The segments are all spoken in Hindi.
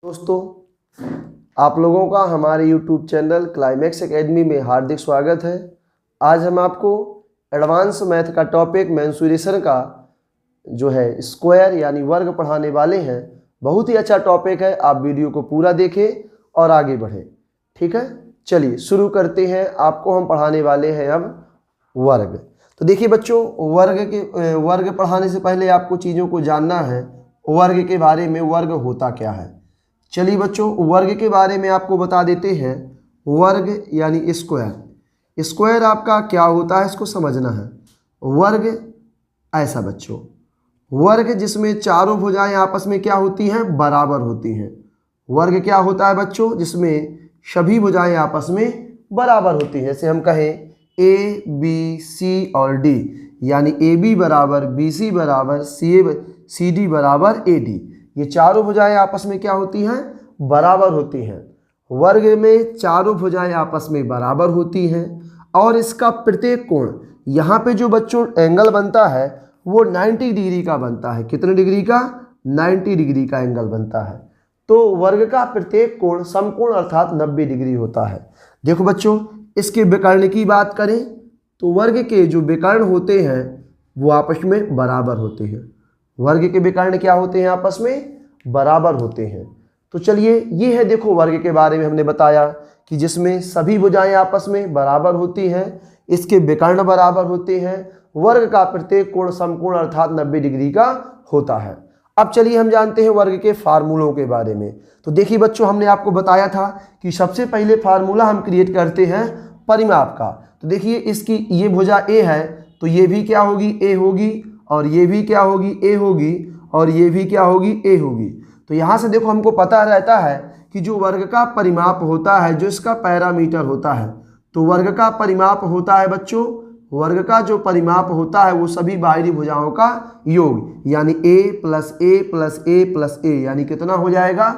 दोस्तों, आप लोगों का हमारे YouTube चैनल क्लाइमेक्स एकेडमी में हार्दिक स्वागत है। आज हम आपको एडवांस मैथ का टॉपिक मेंसुरेशन का जो है स्क्वायर यानी वर्ग पढ़ाने वाले हैं। बहुत ही अच्छा टॉपिक है, आप वीडियो को पूरा देखें और आगे बढ़ें। ठीक है, चलिए शुरू करते हैं। आपको हम पढ़ाने वाले हैं अब वर्ग। तो देखिए बच्चों, वर्ग पढ़ाने से पहले आपको चीज़ों को जानना है वर्ग के बारे में। वर्ग होता क्या है, चलिए बच्चों वर्ग के बारे में आपको बता देते हैं। वर्ग यानी स्क्वायर। स्क्वायर आपका क्या होता है इसको समझना है। वर्ग ऐसा बच्चों, वर्ग जिसमें चारों भुजाएं आपस में क्या होती हैं, बराबर होती हैं। वर्ग क्या होता है बच्चों, जिसमें सभी भुजाएं आपस में बराबर होती हैं। जैसे हम कहें ए बी सी और डी, यानी ए बी बराबर बी सी बराबर सी डी बराबर ए डी। ये चारों भुजाएं आपस में क्या होती हैं, बराबर होती हैं। वर्ग में चारों भुजाएं आपस में बराबर होती हैं और इसका प्रत्येक कोण, यहाँ पे जो बच्चों एंगल बनता है वो 90 डिग्री का बनता है। कितने डिग्री का, 90 डिग्री का एंगल बनता है। तो वर्ग का प्रत्येक कोण समकोण अर्थात 90 डिग्री होता है। देखो बच्चों, इसके विकर्ण की बात करें तो वर्ग के जो विकर्ण होते हैं वो आपस में बराबर होते हैं। वर्ग के विकर्ण क्या होते हैं, आपस में बराबर होते हैं। तो चलिए ये है, देखो वर्ग के बारे में हमने बताया कि जिसमें सभी भुजाएं आपस में बराबर होती हैं, इसके विकर्ण बराबर होते हैं, वर्ग का प्रत्येक कोण समकोण अर्थात 90 डिग्री का होता है। अब चलिए हम जानते हैं वर्ग के फार्मूलों के बारे में। तो देखिए बच्चों, हमने आपको बताया था कि सबसे पहले फार्मूला हम क्रिएट करते हैं परिमाप का। तो देखिए इसकी ये भुजा ए है तो ये भी क्या होगी, ए होगी, और ये भी क्या होगी, ए होगी, और ये भी क्या होगी, ए होगी। तो यहाँ से देखो हमको पता रहता है कि जो वर्ग का परिमाप होता है, जो इसका पैरामीटर होता है, तो वर्ग का परिमाप होता है बच्चों, वर्ग का जो परिमाप होता है वो सभी बाहरी भुजाओं का योग, यानी ए प्लस ए प्लस ए प्लस ए, यानी कितना हो जाएगा,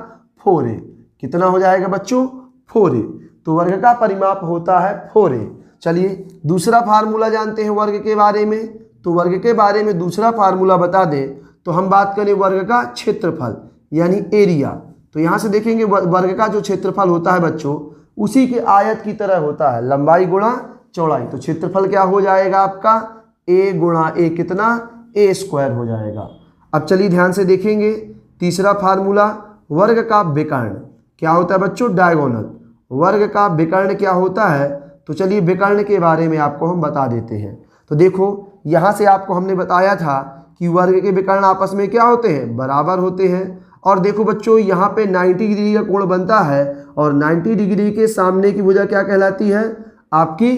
4a। कितना हो जाएगा बच्चों, 4a। तो वर्ग का परिमाप होता है 4a। चलिए दूसरा फार्मूला जानते हैं वर्ग के बारे में। तो वर्ग के बारे में दूसरा फार्मूला बता दें तो हम बात करें वर्ग का क्षेत्रफल यानी एरिया। तो यहाँ से देखेंगे वर्ग का जो क्षेत्रफल होता है बच्चों, उसी के आयत की तरह होता है, लंबाई गुणा चौड़ाई। तो क्षेत्रफल क्या हो जाएगा आपका, ए गुणा ए, कितना, ए स्क्वायर हो जाएगा। अब चलिए ध्यान से देखेंगे तीसरा फार्मूला, वर्ग का विकर्ण क्या होता है बच्चों, डायगोनल। वर्ग का विकर्ण क्या होता है, तो चलिए विकर्ण के बारे में आपको हम बता देते हैं। तो देखो यहाँ से आपको हमने बताया था कि वर्ग के विकर्ण आपस में क्या होते हैं, बराबर होते हैं। और देखो बच्चों यहाँ पे 90 डिग्री का कोण बनता है और 90 डिग्री के सामने की भुजा क्या कहलाती है, आपकी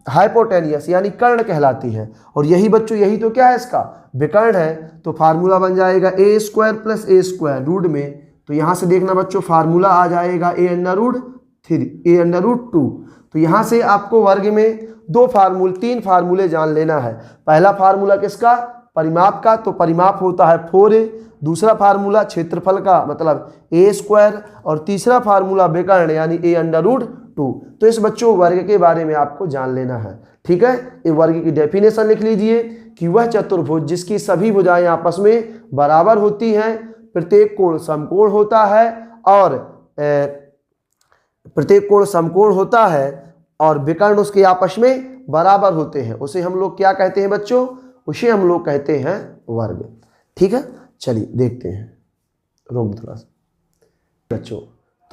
हाइपोटेनियस यानी कर्ण कहलाती है। और यही बच्चों, यही तो क्या है, इसका विकर्ण है। तो फार्मूला बन जाएगा ए स्क्वायर प्लस ए स्क्वायर रूट में। तो यहाँ से देखना बच्चों फार्मूला आ जाएगा A under root 3, A under root 2। तो यहाँ से आपको वर्ग में तीन फार्मूले जान लेना है। पहला फार्मूला किसका, परिमाप का, तो परिमाप होता है 4a। दूसरा फार्मूला क्षेत्रफल का मतलब ए स्क्वायर, और तीसरा फार्मूला विकर्ण यानी ए अंडर रूट 2। तो इस बच्चों वर्ग के बारे में आपको जान लेना है। ठीक है, ये वर्ग की डेफिनेशन लिख लीजिए कि वह चतुर्भुज जिसकी सभी भुजाएं आपस में बराबर होती हैं, प्रत्येक कोण समकोण होता है और प्रत्येक कोण समकोण होता है और विकर्ण उसके आपस में बराबर होते हैं, उसे हम लोग क्या कहते हैं बच्चों, उसे हम लोग कहते हैं वर्ग। ठीक है, चलिए देखते हैं, रोक थोड़ा सा बच्चों।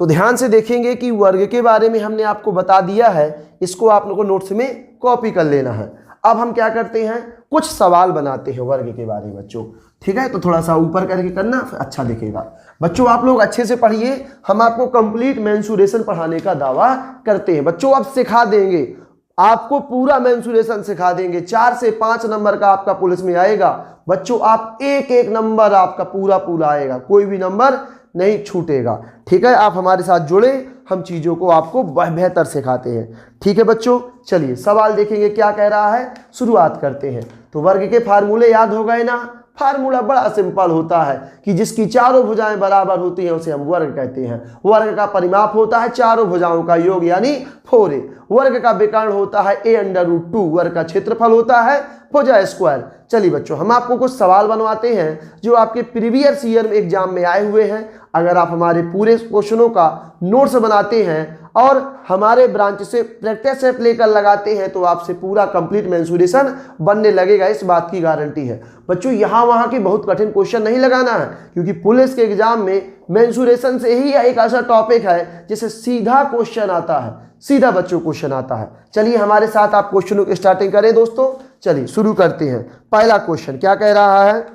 तो ध्यान से देखेंगे कि वर्ग के बारे में हमने आपको बता दिया है, इसको आप लोगों को नोट्स में कॉपी कर लेना है। अब हम क्या करते हैं, कुछ सवाल बनाते हैं वर्ग के बारे में बच्चों। ठीक है, तो थोड़ा सा ऊपर करके करना, फिर अच्छा दिखेगा। बच्चों आप लोग अच्छे से पढ़िए, हम आपको कंप्लीट मेंसुरेशन पढ़ाने का दावा करते हैं। बच्चों अब सिखा देंगे, आपको पूरा मेंसुरेशन सिखा देंगे। 4 से 5 नंबर का आपका पुलिस में आएगा बच्चों, आप एक एक नंबर आपका पूरा आएगा, कोई भी नंबर नहीं छूटेगा। ठीक है, आप हमारे साथ जुड़े, हम चीज़ों को आपको बेहतर सिखाते हैं। ठीक है बच्चों, चलिए सवाल देखेंगे क्या कह रहा है, शुरुआत करते हैं। तो वर्ग के फार्मूले याद हो गए ना। फार्मूला बड़ा सिंपल होता है कि जिसकी चारों भुजाएं बराबर होती हैं उसे हम वर्ग कहते हैं। वर्ग का परिमाप होता है चारों भुजाओं का योग यानी 4a। वर्ग का विकर्ण होता है a अंडर रूट 2। वर्ग का क्षेत्रफल होता है भुजा स्क्वायर। चलिए बच्चों, हम आपको कुछ सवाल बनवाते हैं जो आपके प्रीवियस ईयर में एग्जाम में आए हुए हैं। अगर आप हमारे पूरे क्वेश्चनों का नोट्स बनाते हैं और हमारे ब्रांच से प्रैक्टिस ऐप लेकर लगाते हैं तो आपसे पूरा कंप्लीट मेंसुरेशन बनने लगेगा, इस बात की गारंटी है। बच्चों यहाँ वहाँ के बहुत कठिन क्वेश्चन नहीं लगाना है, क्योंकि पुलिस के एग्जाम में मेंसुरेशन से ही एक ऐसा टॉपिक है जिससे सीधा क्वेश्चन आता है, सीधा बच्चों क्वेश्चन आता है। चलिए हमारे साथ आप क्वेश्चनों की स्टार्टिंग करें दोस्तों। चलिए शुरू करते हैं। पहला क्वेश्चन क्या कह रहा है,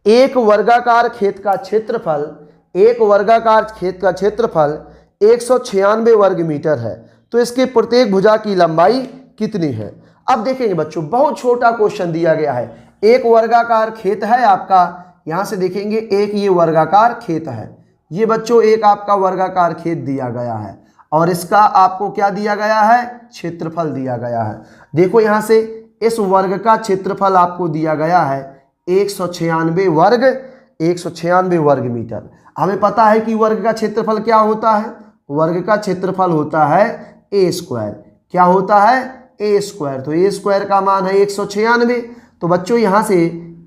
एक वर्गाकार खेत का क्षेत्रफल 196 वर्ग मीटर है, तो इसके प्रत्येक भुजा की लंबाई कितनी है। अब देखेंगे बच्चों, बहुत छोटा क्वेश्चन दिया गया है। एक वर्गाकार खेत है आपका, यहां से देखेंगे एक ये वर्गाकार खेत है, ये बच्चों एक आपका वर्गाकार खेत दिया गया है और इसका आपको क्या दिया गया है, क्षेत्रफल दिया गया है। देखो यहां से इस वर्ग का क्षेत्रफल आपको दिया गया है 196 वर्ग मीटर। हमें पता है कि वर्ग का क्षेत्रफल क्या होता है, वर्ग का क्षेत्रफल होता है ए स्क्वायर। क्या होता है, ए स्क्वायर। तो ए स्क्वायर का मान है 196। तो बच्चों यहां से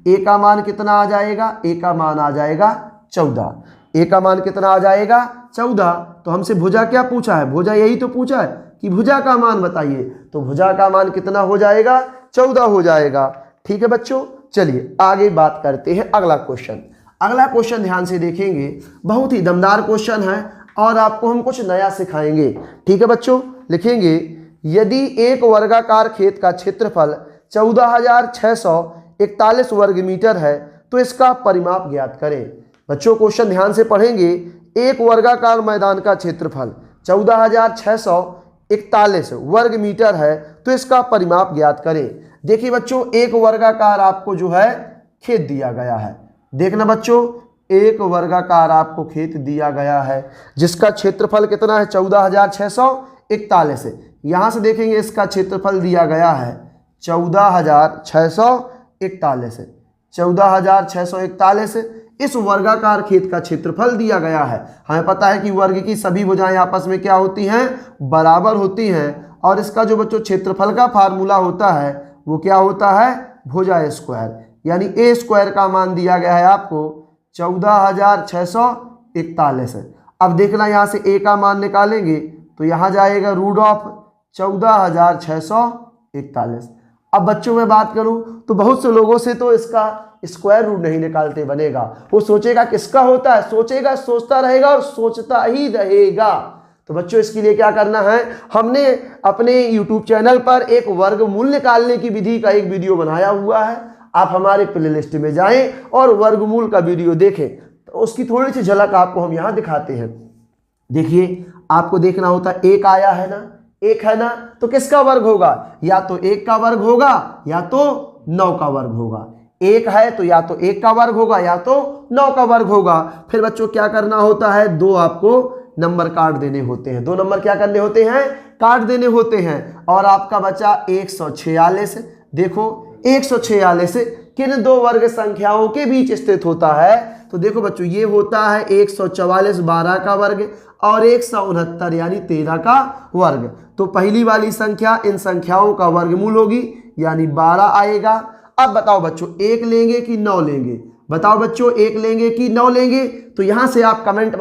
ए का मान कितना आ जाएगा, ए का मान आ जाएगा 14। ए का मान कितना आ जाएगा 14। तो हमसे भुजा क्या पूछा है, भुजा यही तो पूछा है कि भुजा का मान बताइए, तो भुजा का मान कितना हो जाएगा, 14 हो जाएगा। ठीक है बच्चों, चलिए आगे बात करते हैं अगला क्वेश्चन। अगला क्वेश्चन ध्यान से देखेंगे, बहुत ही दमदार क्वेश्चन है और आपको हम कुछ नया सिखाएंगे। ठीक है बच्चों, लिखेंगे यदि एक वर्गाकार खेत का क्षेत्रफल 14,641 वर्ग मीटर है तो इसका परिमाप ज्ञात करें। बच्चों क्वेश्चन ध्यान से पढ़ेंगे, एक वर्गाकार मैदान का क्षेत्रफल 14,641 वर्ग मीटर है तो इसका परिमाप ज्ञात करें। देखिए बच्चों, एक वर्गाकार आपको जो है खेत दिया गया है। देखना बच्चों, एक वर्गाकार आपको खेत दिया गया है जिसका क्षेत्रफल कितना है 14,641 है। यहां से देखेंगे इसका क्षेत्रफल दिया गया है 14,641 है। 14,641 इस वर्गाकार खेत का क्षेत्रफल दिया गया है। हमें पता है कि वर्ग की सभी भुजाएं आपस में क्या होती हैं, बराबर होती हैं, और इसका जो बच्चों क्षेत्रफल का फार्मूला होता है वो क्या होता है, भुजा स्क्वायर। यानी ए स्क्वायर का मान दिया गया है आपको 14,641 है। अब देखना यहाँ से ए का मान निकालेंगे तो यहाँ जाएगा रूट ऑफ 14,641। अब बच्चों में बात करूं तो बहुत से लोगों से तो इसका स्क्वायर रूट नहीं निकालते बनेगा, वो सोचेगा किसका होता है, सोचेगा, सोचता रहेगा और सोचता ही रहेगा। तो बच्चों इसके लिए क्या करना है, हमने अपने YouTube चैनल पर एक वर्गमूल निकालने की विधि का एक वीडियो बनाया हुआ है। आप हमारे प्लेलिस्ट में जाएं और वर्गमूल का वीडियो देखें, तो उसकी थोड़ी सी झलक आपको हम यहाँ दिखाते हैं। देखिए आपको देखना होता है, एक आया है ना, एक है ना, तो किसका वर्ग होगा, या तो एक का वर्ग होगा या तो 9 का वर्ग होगा। एक है तो या तो एक का वर्ग होगा या तो 9 का वर्ग होगा। फिर बच्चों क्या करना होता है, दो आपको नंबर काट देने होते हैं, दो नंबर क्या करने होते हैं, काट देने होते हैं, और आपका बचा 146। देखो 146 किन दो वर्ग संख्याओं के बीच स्थित होता है, तो देखो बच्चों ये होता है 144 12 का वर्ग और 169 यानी 13 का वर्ग। तो पहली वाली संख्या इन संख्याओं का वर्गमूल होगी यानी 12 आएगा। अब बताओ बच्चों, एक लेंगे कि 9 लेंगे, बताओ बच्चों एक लेंगे कि 9 लेंगे, तो यहां से आप कमेंट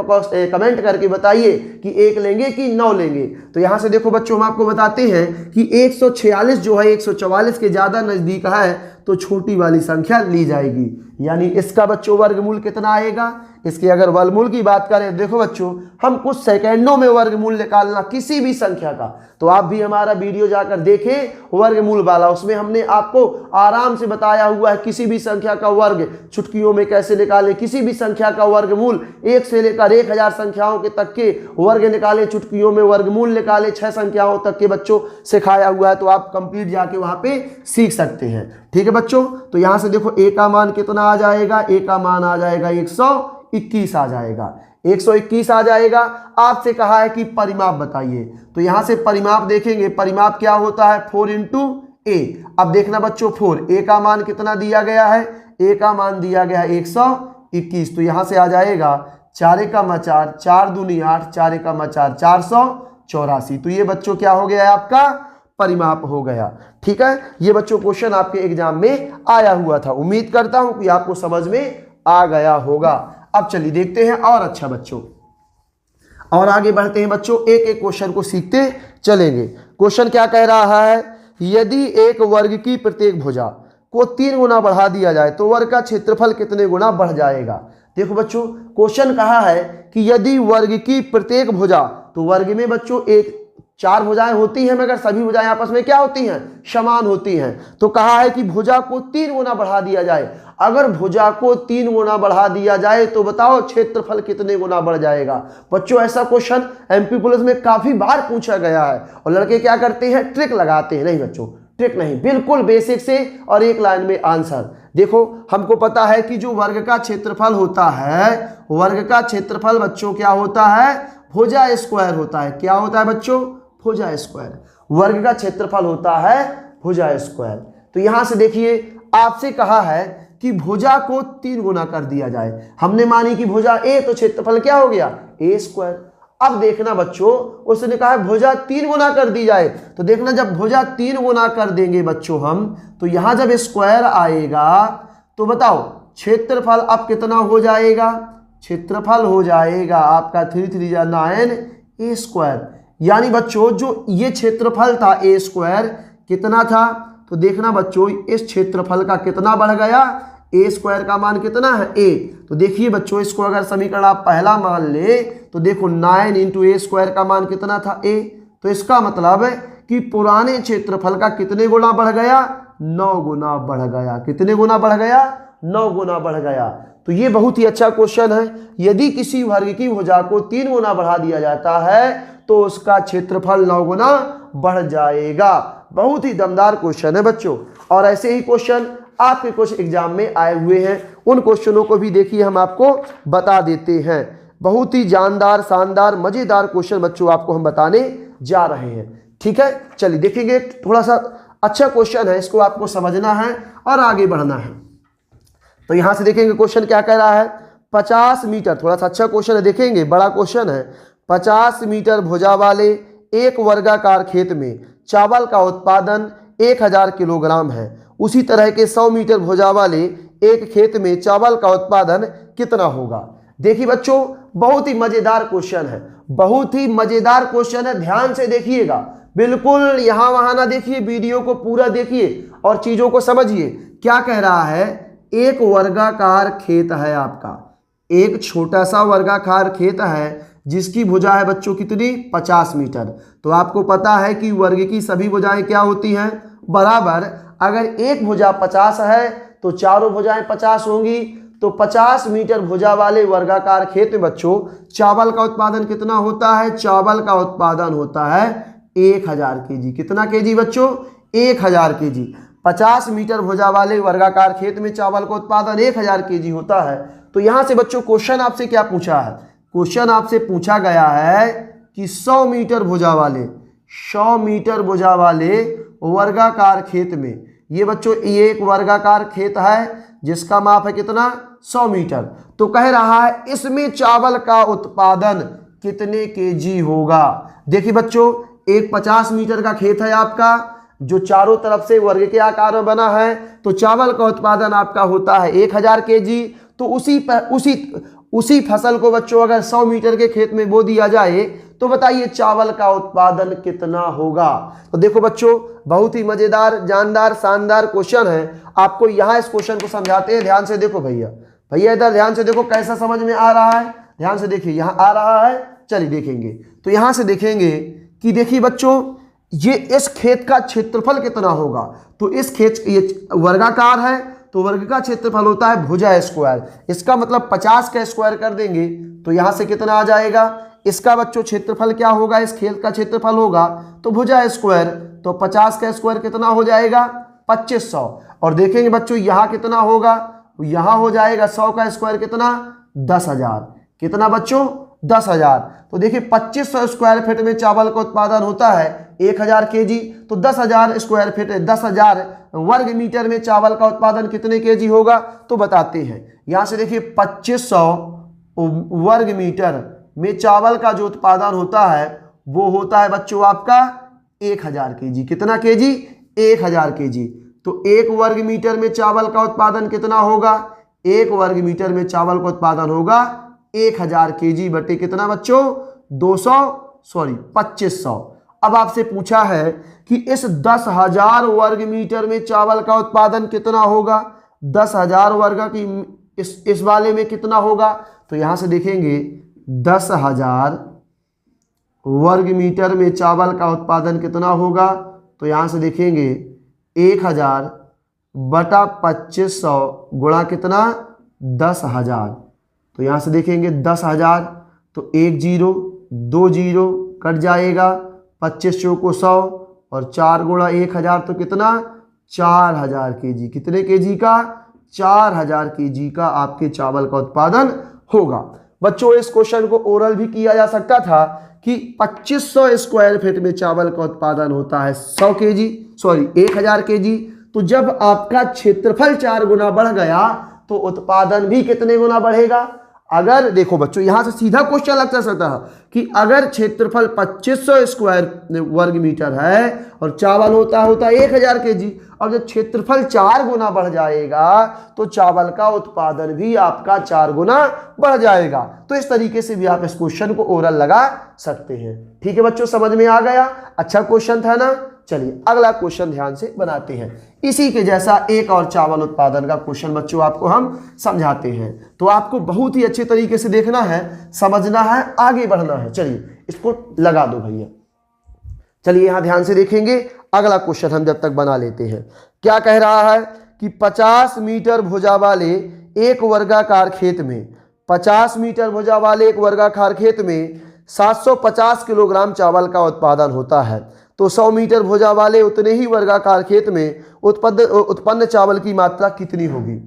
करके बताइए कि एक लेंगे कि 9 लेंगे। तो यहां से देखो बच्चों, हम आपको बताते हैं कि 146 जो है 144 के ज्यादा नजदीक है तो छोटी वाली संख्या ली जाएगी, यानी इसका बच्चों वर्गमूल कितना आएगा। इसके अगर वर्गमूल की बात करें, देखो बच्चों हम कुछ सेकंडों में वर्गमूल निकालना किसी भी संख्या का, तो आप भी हमारा वीडियो जाकर देखें वर्गमूल वाला, उसमें हमने आपको आराम से बताया हुआ है किसी भी संख्या का वर्ग चुटकियों में कैसे निकालें, किसी भी संख्या का वर्गमूल 1 से लेकर 1000 संख्याओं के तक के वर्ग निकालें, चुटकियों में वर्गमूल निकालें, 6 संख्याओं तक के बच्चों सिखाया हुआ है, तो आप कंप्लीट जाके वहां पे सीख सकते हैं। ठीक है बच्चों, तो यहां से देखो ए का मान कितना आ जाएगा, ए का मान आ जाएगा 121 आ जाएगा, 121 आ जाएगा। आपसे कहा है कि परिमाप बताइए, तो यहां से परिमाप देखेंगे, परिमाप क्या होता है 4 × a। अब देखना बच्चों 4, ए का मान कितना दिया गया है, ए का मान दिया गया है 121, तो यहां से आ जाएगा 4 × 4 4 दूनी 8, 4 × 4 484। तो ये बच्चों क्या हो गया है आपका परिमाप हो गया। ठीक है, ये बच्चों क्वेश्चन आपके एग्जाम में आया हुआ था। उम्मीद करता हूं कि आपको समझ में आ गया होगा। अब चलिए देखते हैं और अच्छा बच्चों, और आगे बढ़ते हैं बच्चों, एक एक क्वेश्चन को सीखते चलेंगे। क्वेश्चन क्या कह रहा है, यदि एक वर्ग की प्रत्येक भुजा को 3 गुना बढ़ा दिया जाए तो वर्ग का क्षेत्रफल कितने गुना बढ़ जाएगा। देखो बच्चों, क्वेश्चन कहा है कि यदि वर्ग की प्रत्येक भुजा, तो वर्ग में बच्चों एक 4 भुजाएं होती हैं, मगर सभी भुजाएं आपस में क्या होती हैं, समान होती हैं। तो कहा है कि भुजा को 3 गुना बढ़ा दिया जाए। अगर भुजा को 3 गुना बढ़ा दिया जाए तो बताओ क्षेत्रफल कितने गुना बढ़ जाएगा। बच्चों ऐसा क्वेश्चन एमपी पुलिस में काफी बार पूछा गया है, और लड़के क्या करते हैं, ट्रिक लगाते हैं। नहीं बच्चों, ट्रिक नहीं, बिल्कुल बेसिक से और एक लाइन में आंसर। देखो, हमको पता है कि जो वर्ग का क्षेत्रफल होता है, वर्ग का क्षेत्रफल बच्चों क्या होता है, भुजा स्क्वायर होता है। क्या होता है बच्चों, भुजा स्क्वायर। वर्ग का क्षेत्रफल होता है भुजा स्क्वायर। तो यहां से देखिए, आपसे कहा है कि भुजा को 3 गुना कर दिया जाए। हमने मानी कि भुजा ए, तो क्षेत्रफल क्या हो गया, ए स्क्वायर। अब देखना बच्चों, उसने कहा है भुजा 3 गुना कर दी जाए, तो देखना जब भुजा 3 गुना कर देंगे बच्चों हम, तो यहां जब स्क्वायर आएगा तो बताओ क्षेत्रफल अब कितना हो जाएगा, क्षेत्रफल हो जाएगा आपका 3 3 जा 9 ए स्क्वायर। यानी बच्चों जो ये क्षेत्रफल था ए स्क्वायर कितना था, तो देखना बच्चों इस क्षेत्रफल का कितना बढ़ गया, ए स्क्वायर का मान कितना है, ए। तो देखिए बच्चों, इसको अगर समीकरण आप पहला मान ले तो देखो 9 इंटू ए स्क्वायर का मान कितना था, ए। तो इसका मतलब है कि पुराने क्षेत्रफल का कितने गुना बढ़ गया, 9 गुना बढ़ गया। कितने गुना बढ़ गया, 9 गुना बढ़ गया। तो ये बहुत ही अच्छा क्वेश्चन है। यदि किसी वर्ग की भुजा को 3 गुना बढ़ा दिया जाता है तो उसका क्षेत्रफल 9 गुना बढ़ जाएगा। बहुत ही दमदार क्वेश्चन है बच्चों, और ऐसे ही क्वेश्चन आपके कुछ एग्जाम में आए हुए हैं। उन क्वेश्चनों को भी देखिए, हम आपको बता देते हैं। बहुत ही जानदार, शानदार, मजेदार क्वेश्चन बच्चों आपको हम बताने जा रहे हैं। ठीक है, चलिए देखेंगे। थोड़ा सा अच्छा क्वेश्चन है, इसको आपको समझना है और आगे बढ़ना है। तो यहां से देखेंगे क्वेश्चन क्या कह रहा है, 50 मीटर, थोड़ा सा अच्छा क्वेश्चन है, देखेंगे बड़ा क्वेश्चन है। 50 मीटर भुजा वाले एक वर्गाकार खेत में चावल का उत्पादन 1000 किलोग्राम है। उसी तरह के 100 मीटर भुजा वाले एक खेत में चावल का उत्पादन कितना होगा। देखिए बच्चों, बहुत ही मजेदार क्वेश्चन है, बहुत ही मजेदार क्वेश्चन है। ध्यान से देखिएगा, बिल्कुल यहां वहां ना देखिए, वीडियो को पूरा देखिए और चीजों को समझिए। क्या कह रहा है, एक वर्गाकार खेत है आपका, एक छोटा सा वर्गाकार खेत है जिसकी भुजा है बच्चों कितनी, 50 मीटर। तो आपको पता है कि वर्ग की सभी भुजाएं क्या होती हैं, बराबर। अगर एक भुजा 50 है तो चारों भुजाएं 50 होंगी। तो 50 मीटर भुजा वाले वर्गाकार खेत में बच्चों चावल का उत्पादन कितना होता है, चावल का उत्पादन होता है 1000 केजी। कितना केजी बच्चों, 1000 केजी। 50 मीटर भुजा वाले वर्गाकार खेत में चावल का उत्पादन 1000 केजी होता है। तो यहां से बच्चों क्वेश्चन आपसे क्या पूछा है, क्वेश्चन आपसे पूछा गया है कि 100 मीटर भुजा वाले, 100 मीटर भुजा वाले वर्गाकार खेत में, ये बच्चों ये एक वर्गाकार खेत है जिसका माप है कितना, 100 मीटर। तो कह रहा है इसमें चावल का उत्पादन कितने केजी होगा। देखिए बच्चों, एक 50 मीटर का खेत है आपका जो चारों तरफ से वर्ग के आकार में बना है, तो चावल का उत्पादन आपका होता है 1000 केजी। तो उसी फसल को बच्चों अगर 100 मीटर के खेत में बो दिया जाए तो बताइए चावल का उत्पादन कितना होगा। तो देखो बच्चों, बहुत ही मजेदार, जानदार, शानदार क्वेश्चन है। आपको यहाँ इस क्वेश्चन को समझाते हैं, ध्यान से देखो भैया, इधर ध्यान से देखो कैसा समझ में आ रहा है। ध्यान से देखिए, यहाँ आ रहा है, चलिए देखेंगे। तो यहाँ से देखेंगे कि देखिए बच्चों, ये इस खेत का क्षेत्रफल कितना होगा। तो इस खेत, ये वर्गाकार है तो वर्ग का क्षेत्रफल होता है भुजा स्क्वायर। इसका मतलब 50 का स्क्वायर कर देंगे तो यहां से कितना आ जाएगा, इसका बच्चों क्षेत्रफल क्या होगा, इस खेत का क्षेत्रफल होगा तो भुजा स्क्वायर। तो 50 का स्क्वायर कितना हो जाएगा, 2500। और देखेंगे बच्चों यहाँ कितना होगा, यहाँ हो जाएगा 100 का स्क्वायर कितना, 10,000। कितना बच्चों, 10,000। तो देखिए 2500 स्क्वायर फीट में चावल का उत्पादन होता है 1000 केजी। तो 10,000 स्क्वायर फीट, 10,000 वर्ग मीटर में चावल का उत्पादन कितने केजी होगा, तो बताते हैं। यहां से देखिए 2500 वर्ग मीटर में चावल का जो उत्पादन होता है वो होता है बच्चों आपका 1000 kg। कितना kg? 1000 kg। तो 1 वर्ग मीटर में चावल का उत्पादन कितना होगा? 1 वर्ग मीटर में चावल का उत्पादन होगा 1000 kg बटे कितना बच्चों? 2500। अब आपसे पूछा है कि इस 10,000 वर्ग मीटर में चावल का उत्पादन कितना होगा? 10,000 वर्ग की इस वाले में कितना होगा? तो यहां से देखेंगे 10,000 वर्ग मीटर में चावल का उत्पादन कितना होगा? तो यहां से देखेंगे 1000 बटा 2500 गुणा कितना? 10,000। तो यहां से देखेंगे 10,000 तो 1 0 2 0 कट जाएगा, 25 चौको 100 और 4 गुणा 1000 तो कितना? 4000 kg। कितने kg का? 4000 kg का आपके चावल का उत्पादन होगा। बच्चों इस क्वेश्चन को ओरल भी किया जा सकता था कि 2500 स्क्वायर फीट में चावल का उत्पादन होता है 1000 kg। तो जब आपका क्षेत्रफल 4 गुना बढ़ गया तो उत्पादन भी कितने गुना बढ़ेगा? अगर देखो बच्चों यहां से सीधा क्वेश्चन लगता सकता है कि अगर क्षेत्रफल 2500 स्क्वायर वर्ग मीटर है और चावल होता 1000 kg, और जब क्षेत्रफल 4 गुना बढ़ जाएगा तो चावल का उत्पादन भी आपका 4 गुना बढ़ जाएगा। तो इस तरीके से भी आप इस क्वेश्चन को ओरल लगा सकते हैं। ठीक है बच्चों, समझ में आ गया? अच्छा क्वेश्चन था ना। चलिए अगला क्वेश्चन ध्यान से बनाते हैं। इसी के जैसा एक और चावल उत्पादन का क्वेश्चन बच्चों आपको हम समझाते हैं। तो आपको बहुत ही अच्छे तरीके से देखना है, समझना है, आगे बढ़ना है। चलिए इसको लगा दो भैया। चलिए यहां ध्यान से देखेंगे। अगला क्वेश्चन हम जब तक बना लेते हैं। क्या कह रहा है कि 50 मीटर भुजा वाले एक वर्गाकार खेत में 50 मीटर भुजा वाले एक वर्गाकार खेत में 750 किलोग्राम चावल का उत्पादन होता है। तो 100 मीटर भुजा वाले उतने ही वर्गाकार खेत में उत्पन्न चावल की मात्रा कितनी होगी?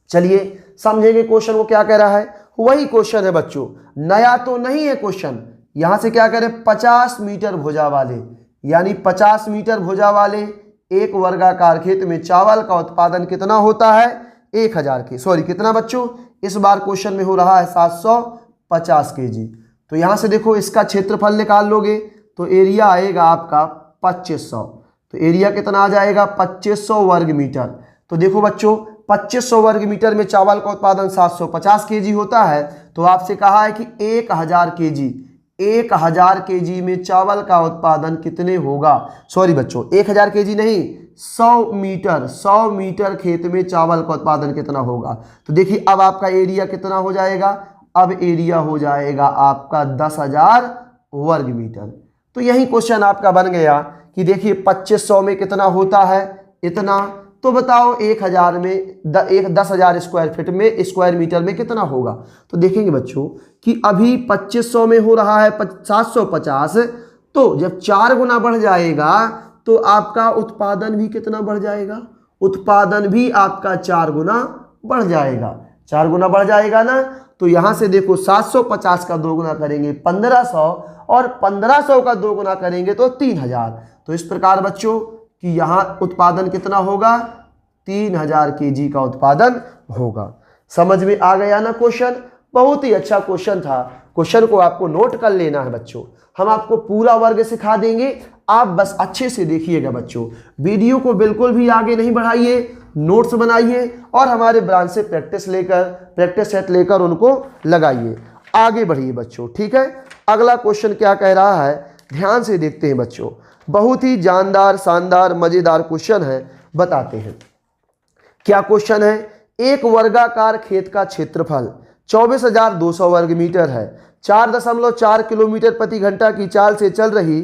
चलिए समझेंगे क्वेश्चन को क्या कह रहा है। वही क्वेश्चन है बच्चों, नया तो नहीं है क्वेश्चन। यहां से क्या करें? 50 मीटर भुजा वाले, यानी 50 मीटर भुजा वाले एक वर्गाकार खेत में चावल का उत्पादन कितना होता है? 1000 के कितना बच्चों? इस बार क्वेश्चन में हो रहा है 750 kg। तो यहां से देखो इसका क्षेत्रफल निकाल लोगे तो एरिया आएगा आपका 2500। तो एरिया कितना आ जाएगा? 2500 वर्ग मीटर। तो देखो बच्चों 2500 वर्ग मीटर में चावल का उत्पादन 750 kg होता है। तो आपसे कहा है कि 1000 kg 1000 kg में चावल का उत्पादन कितने होगा? सॉरी बच्चों 1000 kg नहीं, 100 मीटर खेत में चावल का उत्पादन कितना होगा? तो देखिए अब आपका एरिया कितना हो जाएगा? अब एरिया हो जाएगा आपका 10,000 वर्ग मीटर। तो यही क्वेश्चन आपका बन गया कि देखिए 2500 में कितना होता है? इतना। तो बताओ 1000 में 10,000 स्क्वायर फीट में स्क्वायर मीटर में कितना होगा? तो देखेंगे बच्चों कि अभी 2500 में हो रहा है 750। तो जब 4 गुना बढ़ जाएगा तो आपका उत्पादन भी कितना बढ़ जाएगा? उत्पादन भी आपका 4 गुना बढ़ जाएगा। 4 गुना बढ़ जाएगा ना। तो यहां से देखो 750 का 2 गुना करेंगे 1500 और 1500 का 2 गुना करेंगे तो 3000। तो इस प्रकार बच्चों कि यहाँ उत्पादन कितना होगा? 3000 kg का उत्पादन होगा। समझ में आ गया ना क्वेश्चन? बहुत ही अच्छा क्वेश्चन था। क्वेश्चन को आपको नोट कर लेना है बच्चों। हम आपको पूरा वर्ग सिखा देंगे, आप बस अच्छे से देखिएगा बच्चों। वीडियो को बिल्कुल भी आगे नहीं बढ़ाइए, नोट्स बनाइए और हमारे ब्रांच से प्रैक्टिस सेट लेकर उनको लगाइए। आगे बढ़िए बच्चों, ठीक है। अगला क्वेश्चन क्या कह रहा है, ध्यान से देखते हैं बच्चों। बहुत ही जानदार, शानदार, मजेदार क्वेश्चन है, बताते हैं। क्या क्वेश्चन है? एक वर्गाकार खेत का क्षेत्रफल 24,200 वर्ग मीटर है। 4.4 किलोमीटर प्रति घंटा की चाल से चल रही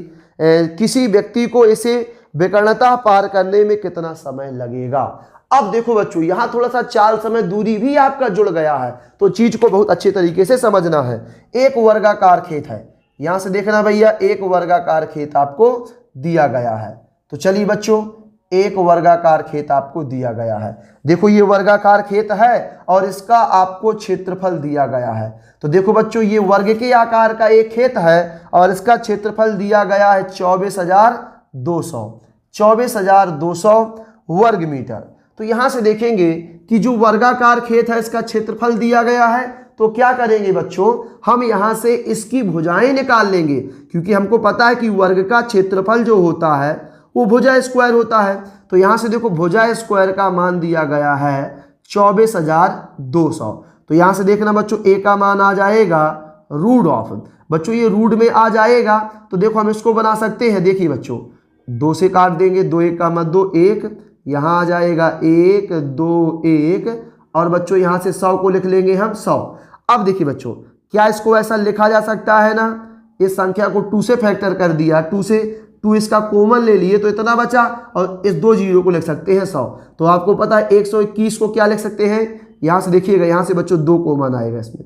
किसी व्यक्ति को इसे विकर्णता पार करने में कितना समय लगेगा? अब देखो बच्चों यहां थोड़ा सा चाल, समय, दूरी भी आपका जुड़ गया है, तो चीज को बहुत अच्छे तरीके से समझना है। एक वर्गाकार खेत है, यहां से देखना भैया, एक वर्गाकार खेत आपको दिया गया है। तो चलिए बच्चों एक वर्गाकार खेत आपको दिया गया है। देखो ये वर्गाकार खेत है और इसका आपको क्षेत्रफल दिया गया है। तो देखो बच्चों ये वर्ग के आकार का एक खेत है और इसका क्षेत्रफल दिया गया है 24,200 वर्ग मीटर। तो यहां से देखेंगे कि जो वर्गाकार खेत है इसका क्षेत्रफल दिया गया है तो क्या करेंगे बच्चों, हम यहाँ से इसकी भुजाएं निकाल लेंगे, क्योंकि हमको पता है कि वर्ग का क्षेत्रफल जो होता है वो भुजा स्क्वायर होता है। तो यहाँ से देखो भुजा स्क्वायर का मान दिया गया है 24,200। तो यहाँ से देखना बच्चों ए का मान आ जाएगा रूट ऑफ, बच्चों ये रूट में आ जाएगा तो देखो हम इसको बना सकते हैं। देखिए बच्चों 2 से काट देंगे, 2 1 का मत 2 1, यहाँ आ जाएगा 1 2 1, और बच्चों यहाँ से 100 को लिख लेंगे हम 100। अब देखिए बच्चों क्या इसको ऐसा लिखा जा सकता है ना, इस संख्या को 2 से फैक्टर कर दिया, 2 से 2 इसका कॉमन ले लिए तो इतना बचा, और इस 2 जीरो को लिख सकते हैं 100। तो आपको पता है 121 को क्या लिख सकते हैं, यहाँ से देखिएगा, यहाँ से बच्चों 2 कॉमन आएगा इसमें,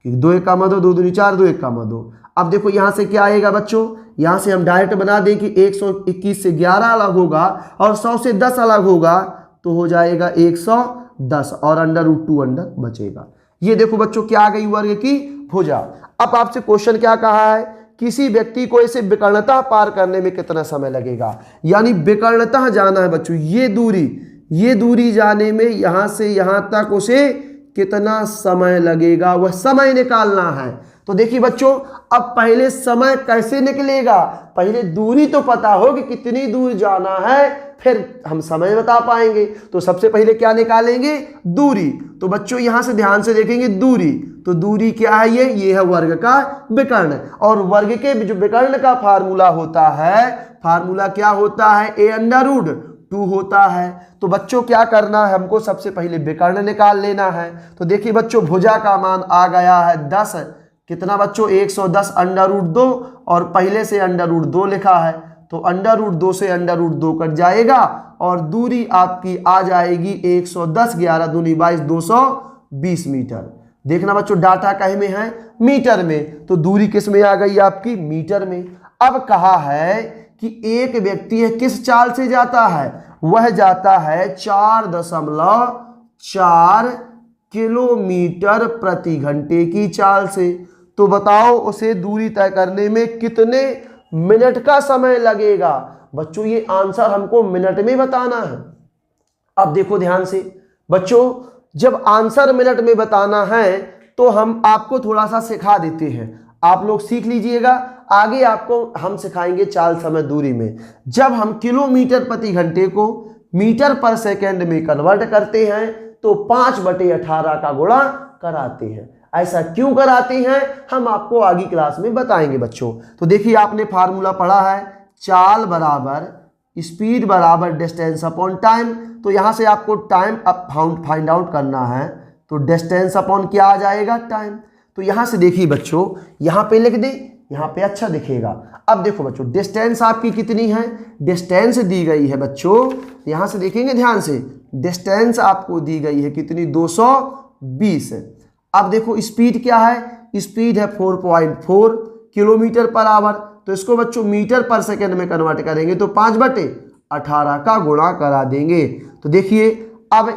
क्योंकि 2 1 का मत 2 2 4 2 1 का मत 2। अब देखो यहाँ से क्या आएगा बच्चों, यहाँ से हम डायरेक्ट बना दें कि 121 से 11 अलग होगा और 100 से 10 अलग होगा, तो हो जाएगा 110 और अंडर रूट 2 अंडर बचेगा। ये देखो बच्चों क्या आ गई वर्ग की भुजा। अब आपसे क्वेश्चन क्या कहा है, किसी व्यक्ति को इसे विकर्णतः पार करने में कितना समय लगेगा, यानी विकर्णतः जाना है बच्चों, ये दूरी जाने में यहां से यहां तक उसे कितना समय लगेगा, वह समय निकालना है। तो देखिए बच्चों अब पहले समय कैसे निकलेगा, पहले दूरी तो पता हो कि कितनी दूर जाना है, फिर हम समय बता पाएंगे। तो सबसे पहले क्या निकालेंगे, दूरी। तो बच्चों यहां से ध्यान से देखेंगे दूरी, तो दूरी क्या है, ये है वर्ग का विकर्ण, और वर्ग के जो विकर्ण का फार्मूला होता है, फार्मूला क्या होता है, a अंडर रूट 2 होता है। तो बच्चों क्या करना है, हमको सबसे पहले विकर्ण निकाल लेना है। तो देखिए बच्चों भुजा का मान आ गया है 10, कितना बच्चों 110 अंडर रूट 2, और पहले से अंडर रूट 2 लिखा है, तो अंडर रूट 2 से अंडर रूट 2 कट जाएगा, और दूरी आपकी आ जाएगी 110, 11 दूनी 22, 220 मीटर। देखना बच्चों डाटा कहीं में है, मीटर में, तो दूरी किस में आ गई आपकी, मीटर में। अब कहा है कि एक व्यक्ति है किस चाल से जाता है, वह जाता है 4.4 किलोमीटर प्रति घंटे की चाल से। तो बताओ उसे दूरी तय करने में कितने मिनट का समय लगेगा। बच्चों ये आंसर हमको मिनट में बताना है। अब देखो ध्यान से बच्चों, जब आंसर मिनट में बताना है तो हम आपको थोड़ा सा सिखा देते हैं, आप लोग सीख लीजिएगा, आगे आपको हम सिखाएंगे चाल समय दूरी में। जब हम किलोमीटर प्रति घंटे को मीटर पर सेकेंड में कन्वर्ट करते हैं तो 5/18 का गुणा कराते हैं। ऐसा क्यों कराते हैं हम आपको आगे क्लास में बताएंगे बच्चों। तो देखिए आपने फार्मूला पढ़ा है, चाल बराबर स्पीड बराबर डिस्टेंस अपॉन टाइम। तो यहां से आपको टाइम फाइंड आउट करना है, तो डिस्टेंस अपॉन क्या आ जाएगा, टाइम। तो यहां से देखिए बच्चों, यहां पे लिख दे, यहां पे अच्छा दिखेगा। अब देखो बच्चों डिस्टेंस आपकी कितनी है, डिस्टेंस दी गई है बच्चों, यहां से देखेंगे ध्यान से, डिस्टेंस आपको दी गई है कितनी, 220। अब देखो स्पीड क्या है, स्पीड है 4.4 किलोमीटर पर आवर। तो इसको बच्चों मीटर पर सेकेंड में कन्वर्ट करेंगे तो 5/18 का गुणा करा देंगे। तो देखिए अब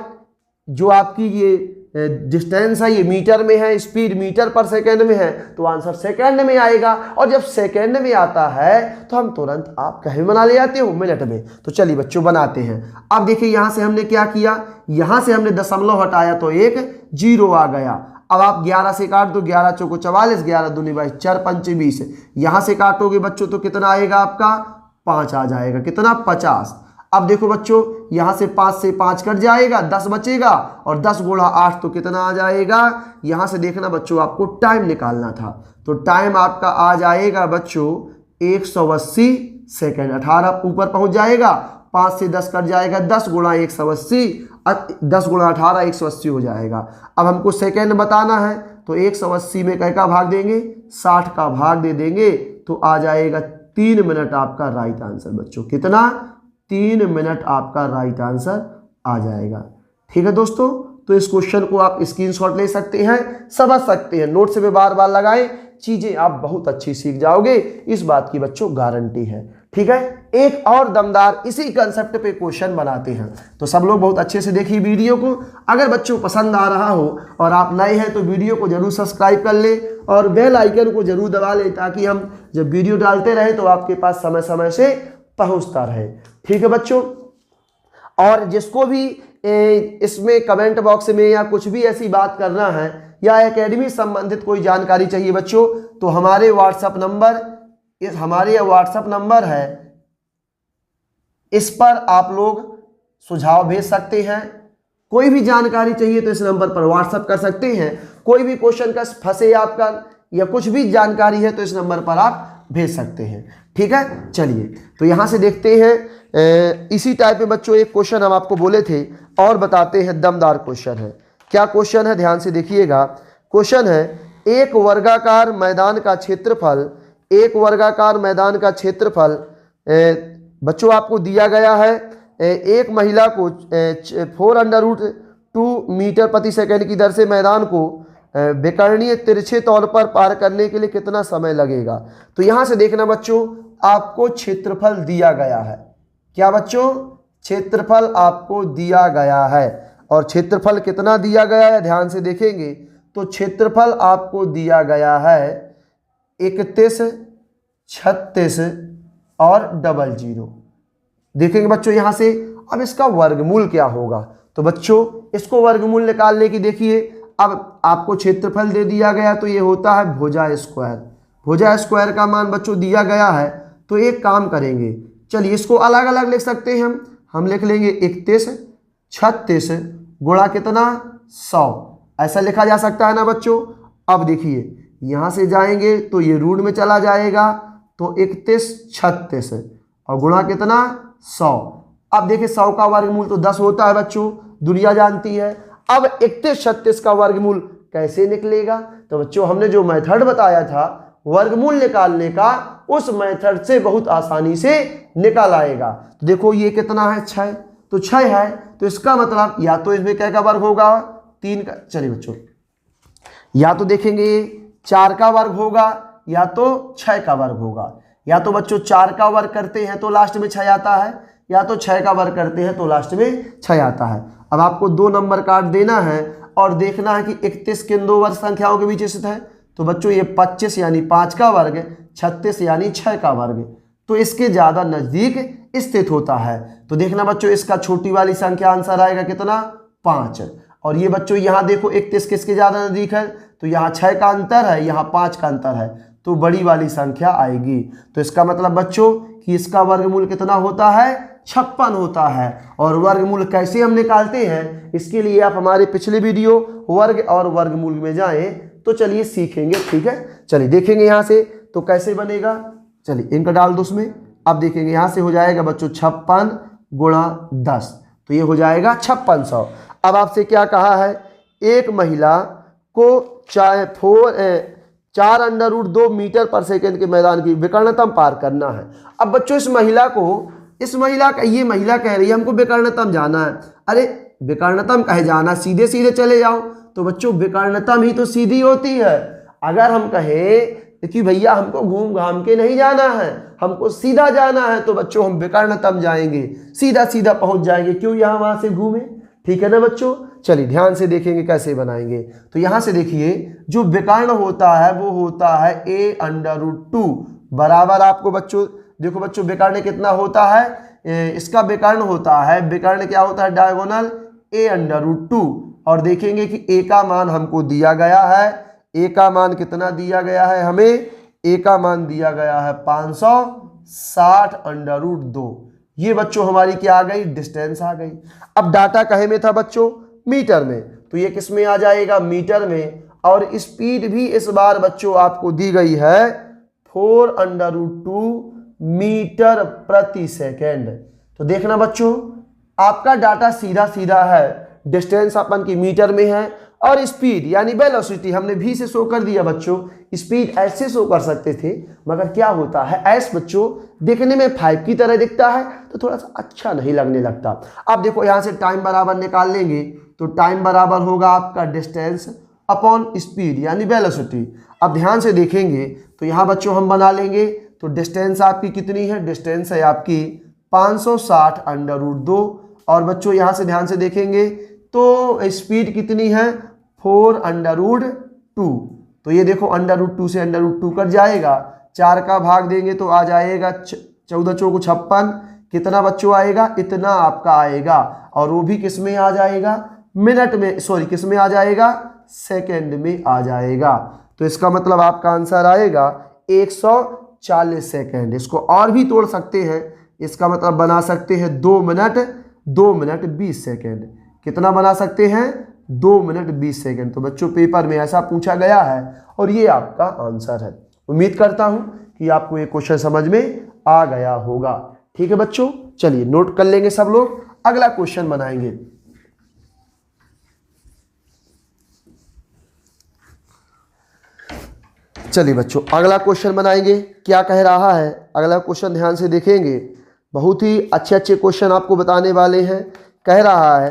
जो आपकी ये डिस्टेंस है ये मीटर में है, स्पीड मीटर पर सेकेंड में है, तो आंसर सेकेंड में आएगा। और जब सेकेंड में आता है तो हम तुरंत आप कहीं बना ले जाते हो, मिनट में। तो चलिए बच्चों बनाते हैं। अब देखिए यहां से हमने क्या किया, यहां से हमने दशमलव हटाया तो एक जीरो आ गया। अब आप 11 से काट दो, 11 चौको 44, 11 दूनी 22, 4 पंच 20। यहां से काटोगे बच्चों तो कितना आएगा आपका, 5 आ जाएगा, कितना 50। अब देखो बच्चों यहां से 5 से 5 कट जाएगा, 10 बचेगा, और 10 गुणा 8 तो कितना आ जाएगा। यहां से देखना बच्चों आपको टाइम निकालना था, तो टाइम आपका आ जाएगा बच्चों 180 सेकेंड। 18 ऊपर पहुंच जाएगा, 5 से 10 कट जाएगा, 10 गुणा 180, 10 गुणा 18 180 हो जाएगा। अब हमको सेकेंड बताना है, तो 180 में कई का भाग देंगे, 60 का भाग दे देंगे, तो आ जाएगा 3 मिनट आपका राइट आंसर बच्चों। कितना, 3 मिनट आपका राइट आंसर आ जाएगा। ठीक है दोस्तों, तो इस क्वेश्चन को आप स्क्रीनशॉट ले सकते हैं, समझ सकते हैं, नोट से भी बार बार लगाएं, चीजें आप बहुत अच्छी सीख जाओगे, इस बात की बच्चों गारंटी है। ठीक है, एक और दमदार इसी कंसेप्ट पे क्वेश्चन बनाते हैं। तो सब लोग बहुत अच्छे से देखिए वीडियो को। अगर बच्चों पसंद आ रहा हो और आप नए हैं तो वीडियो को जरूर सब्सक्राइब कर ले और बेल आइकन को जरूर दबा ले, ताकि हम जब वीडियो डालते रहे तो आपके पास समय समय से पहुंचता रहे। ठीक है बच्चों, और जिसको भी इसमें कमेंट बॉक्स में या कुछ भी ऐसी बात करना है या एकेडमी संबंधित कोई जानकारी चाहिए बच्चों, तो हमारे व्हाट्सएप नंबर है, इस पर आप लोग सुझाव भेज सकते हैं। कोई भी जानकारी चाहिए तो इस नंबर पर व्हाट्सएप कर सकते हैं। कोई भी क्वेश्चन का फंसे आपका या कुछ भी जानकारी है तो इस नंबर पर आप भेज सकते हैं। ठीक है, चलिए तो यहां से देखते हैं। इसी टाइप में बच्चों एक क्वेश्चन हम आपको बोले थे और बताते हैं, दमदार क्वेश्चन है। क्या क्वेश्चन है, ध्यान से देखिएगा। क्वेश्चन है, एक वर्गाकार मैदान का क्षेत्रफल बच्चों आपको दिया गया है। एक महिला को 4√2 मीटर प्रति सेकंड की दर से मैदान को विकर्णीय तिरछे तौर पर पार करने के लिए कितना समय लगेगा। तो यहां से देखना बच्चों, आपको क्षेत्रफल दिया गया है। क्या बच्चों, क्षेत्रफल आपको दिया गया है। और क्षेत्रफल कितना दिया गया है, ध्यान से देखेंगे तो क्षेत्रफल आपको दिया गया है 31, 36 और 00। देखेंगे बच्चों यहां से। अब इसका वर्गमूल क्या होगा, तो बच्चों इसको वर्गमूल निकालने की देखिए, अब आपको क्षेत्रफल दे दिया गया तो ये होता है भुजा स्क्वायर। भुजा स्क्वायर का मान बच्चों दिया गया है, तो एक काम करेंगे, चलिए इसको अलग अलग लिख सकते हैं हम लिख लेंगे 31, 36 गुणा कितना 100, ऐसा लिखा जा सकता है ना बच्चों। अब देखिए यहां से जाएंगे तो ये रूट में चला जाएगा, तो 31, 36 और गुणा कितना 100। अब देखिए 100 का वर्गमूल तो 10 होता है बच्चों, दुनिया जानती है। अब 31, 36 का वर्गमूल कैसे निकलेगा, तो बच्चों हमने जो मेथड बताया था वर्गमूल निकालने का, उस मेथड से बहुत आसानी से निकल आएगा। तो देखो ये कितना है 6, तो 6 है, तो इसका मतलब या तो इसमें क्या का वर्ग होगा 3 का, चलिए बच्चों या तो देखेंगे 4 का वर्ग होगा या तो 6 का वर्ग होगा। या तो बच्चों 4 का वर्ग करते हैं तो लास्ट में 6 आता है, या तो 6 का वर्ग करते हैं तो लास्ट में 6 आता है। अब आपको 2 नंबर काट देना है और देखना है कि 31 किन दो वर्ग संख्याओं के बीच स्थित है, तो बच्चों ये 25 यानी 5 का वर्ग, 36 यानी 6 का वर्ग, तो इसके ज़्यादा नज़दीक स्थित होता है। तो देखना बच्चों इसका छोटी वाली संख्या आंसर आएगा कितना 5। और ये बच्चों यहाँ देखो 31 किसके ज़्यादा नज़दीक है, तो यहाँ 6 का अंतर है, यहाँ 5 का अंतर है, तो बड़ी वाली संख्या आएगी। तो इसका मतलब बच्चों कि इसका वर्गमूल कितना होता है 56 होता है। और वर्गमूल कैसे हम निकालते हैं, इसके लिए आप हमारे पिछले वीडियो वर्ग और वर्गमूल में जाएं तो चलिए सीखेंगे। ठीक है, चलिए देखेंगे यहाँ से तो कैसे बनेगा, चलिए इनका डाल दो उसमें। अब देखेंगे यहाँ से हो जाएगा बच्चों 56 गुणा 10, तो ये हो जाएगा 5600। अब आपसे क्या कहा है, एक महिला को 4√2 मीटर पर सेकेंड के मैदान की विकर्णतम पार करना है। अब बच्चों इस महिला कह रही है हमको विकर्णतम जाना है। अरे विकर्णतम कहे जाना, सीधे सीधे चले जाओ, तो बच्चों विकर्णतम ही तो सीधी होती है। अगर हम कहें कि भैया हमको घूम घाम के नहीं जाना है, हमको सीधा जाना है, तो बच्चों हम विकर्णतम जाएंगे, सीधा सीधा पहुंच जाएंगे, क्यों यहाँ वहां से घूमे। ठीक है ना बच्चों, चलिए ध्यान से देखेंगे कैसे बनाएंगे। तो यहां से देखिए जो विकर्ण होता है वो होता है a√2 बराबर, आपको बच्चों देखो बच्चों विकर्ण कितना होता है, इसका विकर्ण होता है, विकर्ण क्या होता है डायगोनल a√2। और देखेंगे कि a का मान हमको दिया गया है, a का मान कितना दिया गया है हमें, a का मान दिया गया है 560√2। ये बच्चों हमारी क्या आ गई, डिस्टेंस आ गई। अब डाटा कहे में था बच्चों मीटर में, तो ये किस में आ जाएगा मीटर में। और स्पीड भी इस बार बच्चों आपको दी गई है 4√2 मीटर प्रति सेकेंड। तो देखना बच्चों आपका डाटा सीधा सीधा है, डिस्टेंस अपन की मीटर में है, और स्पीड यानी वेलोसिटी हमने v से शो कर दिया बच्चों। स्पीड ऐसे शो कर सकते थे, मगर क्या होता है एस बच्चों देखने में 5 की तरह दिखता है तो थोड़ा सा अच्छा नहीं लगने लगता। अब देखो यहाँ से टाइम बराबर निकाल लेंगे, तो टाइम बराबर होगा आपका डिस्टेंस अपॉन स्पीड यानी वेलोसिटी। अब ध्यान से देखेंगे तो यहाँ बच्चों हम बना लेंगे, तो डिस्टेंस आपकी कितनी है, डिस्टेंस है आपकी 560√2। और बच्चों यहाँ से ध्यान से देखेंगे तो स्पीड कितनी है 4√2। तो ये देखो √2 से √2 कट जाएगा, 4 का भाग देंगे तो आ जाएगा 14 चौको 56, कितना बच्चों आएगा, इतना आपका आएगा। और वो भी किस में आ जाएगा, मिनट में, सॉरी किस में आ जाएगा, सेकेंड में आ जाएगा। तो इसका मतलब आपका आंसर आएगा 140 सेकेंड। इसको और भी तोड़ सकते हैं, इसका मतलब बना सकते हैं 2 मिनट 20 सेकेंड। कितना बना सकते हैं? 2 मिनट 20 सेकेंड। तो बच्चों पेपर में ऐसा पूछा गया है और ये आपका आंसर है। उम्मीद करता हूं कि आपको ये क्वेश्चन समझ में आ गया होगा। ठीक है बच्चों, चलिए नोट कर लेंगे सब लोग, अगला क्वेश्चन बनाएंगे। चलिए बच्चों अगला क्वेश्चन बनाएंगे। क्या कह रहा है अगला क्वेश्चन, ध्यान से देखेंगे। बहुत ही अच्छे क्वेश्चन आपको बताने वाले हैं। कह रहा है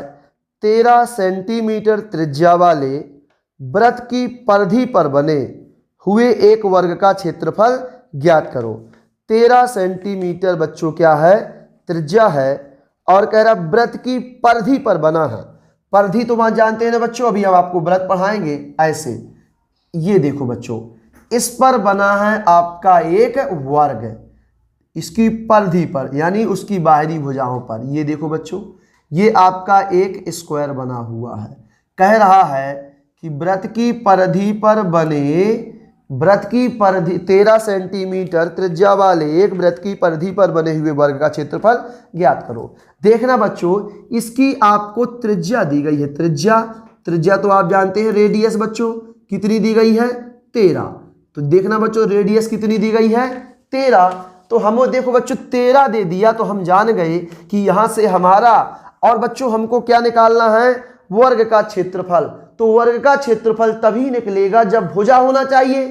13 सेंटीमीटर त्रिज्या वाले वृत्त की परिधि पर बने हुए एक वर्ग का क्षेत्रफल ज्ञात करो। 13 सेंटीमीटर बच्चों क्या है? त्रिज्या है और कह रहा वृत्त की परिधि पर बना है। परिधि तो वहां जानते हैं ना बच्चों, अभी हम आपको वृत्त पढ़ाएंगे। ऐसे ये देखो बच्चों, इस पर बना है आपका एक वर्ग, इसकी परिधि पर यानी उसकी बाहरी भुजाओं पर। ये देखो बच्चों, ये आपका एक स्क्वायर बना हुआ है। कह रहा है कि वृत्त की परिधि पर बने, वृत्त की परिधि 13 सेंटीमीटर त्रिज्या वाले एक वृत्त की परिधि पर बने हुए वर्ग का क्षेत्रफल ज्ञात करो। देखना बच्चों, इसकी आपको त्रिज्या दी गई है। त्रिज्या तो आप जानते हैं, रेडियस बच्चों कितनी दी गई है? 13। तो देखना बच्चों रेडियस कितनी दी गई है? 13। तो हम देखो बच्चों 13 दे दिया तो हम जान गए कि यहां से हमारा, और बच्चों हमको क्या निकालना है? वर्ग का क्षेत्रफल। तो वर्ग का क्षेत्रफल तभी निकलेगा जब भुजा होना चाहिए,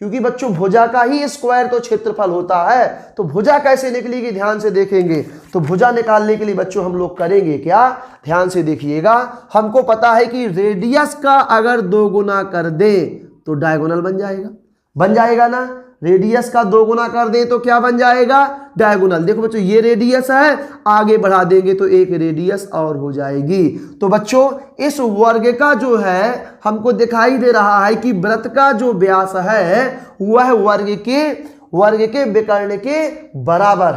क्योंकि बच्चों भुजा का ही स्क्वायर तो क्षेत्रफल होता है। तो भुजा कैसे निकलेगी ध्यान से देखेंगे। तो भुजा निकालने के लिए बच्चों हम लोग करेंगे क्या? ध्यान से देखिएगा। हमको पता है कि रेडियस का अगर 2 गुना कर दे तो डायगोनल बन जाएगा ना। रेडियस का 2 गुना कर दें तो क्या बन जाएगा? डायगोनल। देखो बच्चों ये रेडियस है, आगे बढ़ा देंगे तो एक रेडियस और हो जाएगी। तो बच्चों इस वर्ग का जो है हमको दिखाई दे रहा है कि वृत्त का जो व्यास है वह वर्ग के विकर्ण के बराबर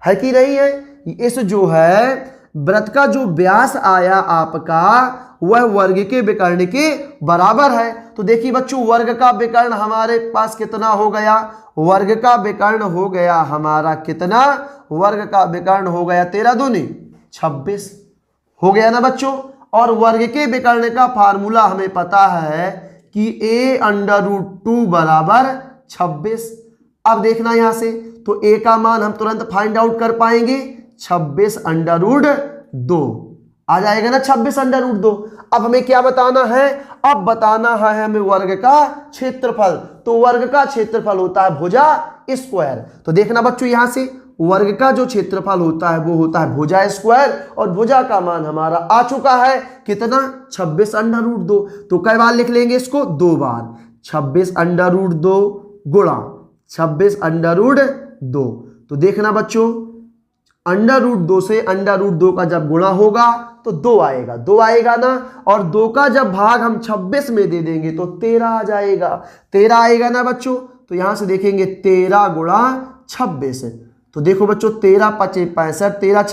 है कि नहीं है? इस जो है वृत्त का जो व्यास आया आपका वह वर्ग के विकर्ण के बराबर है। तो देखिए बच्चों वर्ग का विकर्ण हमारे पास कितना हो गया? वर्ग का विकर्ण हो गया हमारा कितना? वर्ग का विकर्ण हो गया 13 दूनी 26 हो गया ना बच्चों। और वर्ग के विकर्ण का फार्मूला हमें पता है कि a√2 बराबर 26। अब देखना यहां से, तो a का मान हम तुरंत फाइंड आउट कर पाएंगे, 26√2 आ जाएगा ना, 26√2। अब हमें क्या बताना है? अब बताना है हमें वर्ग का क्षेत्रफल। तो वर्ग का क्षेत्रफल होता है भुजा स्क्वायर। तो देखना बच्चों यहां से वर्ग का जो क्षेत्रफल होता है वो होता है भुजा स्क्वायर, और भुजा का मान हमारा आ चुका है कितना? 26√2। तो कई बार लिख लेंगे इसको? 2 बार। 26√2 गुणा 26√2। तो देखना बच्चों √2 से √2 का जब गुणा होगा तो 2 आएगा ना, और 2 का जब भाग हम 26 में दे देंगे तो 13 आ जाएगा। 13 आएगा ना बच्चों। तो यहां से देखेंगे 13 गुणा 26। तो देखो बच्चों 13 × 5 = 65, 13 ×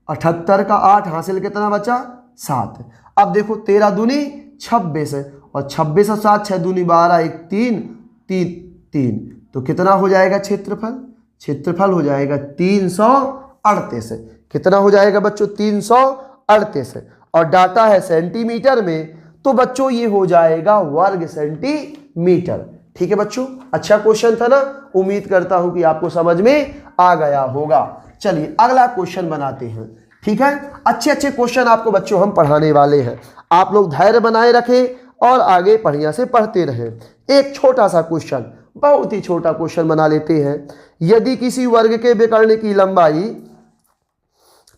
78 का 8 हासिल कितना बचा? 7। अब देखो 13 दूनी 26 और 26 और 7 6 दूनी 12 1 3। तो कितना हो जाएगा क्षेत्रफल? क्षेत्रफल हो जाएगा 338। कितना हो जाएगा बच्चों? 338। और डाटा है सेंटीमीटर में, तो बच्चों ये हो जाएगा वर्ग सेंटीमीटर। ठीक है बच्चों, अच्छा क्वेश्चन था ना। उम्मीद करता हूं कि आपको समझ में आ गया होगा। चलिए अगला क्वेश्चन बनाते हैं। ठीक है, अच्छे क्वेश्चन आपको बच्चों हम पढ़ाने वाले हैं। आप लोग धैर्य बनाए रखें और आगे बढ़िया से पढ़ते रहें। एक छोटा सा क्वेश्चन, बहुत ही छोटा क्वेश्चन बना लेते हैं। यदि किसी वर्ग के विकर्ण की लंबाई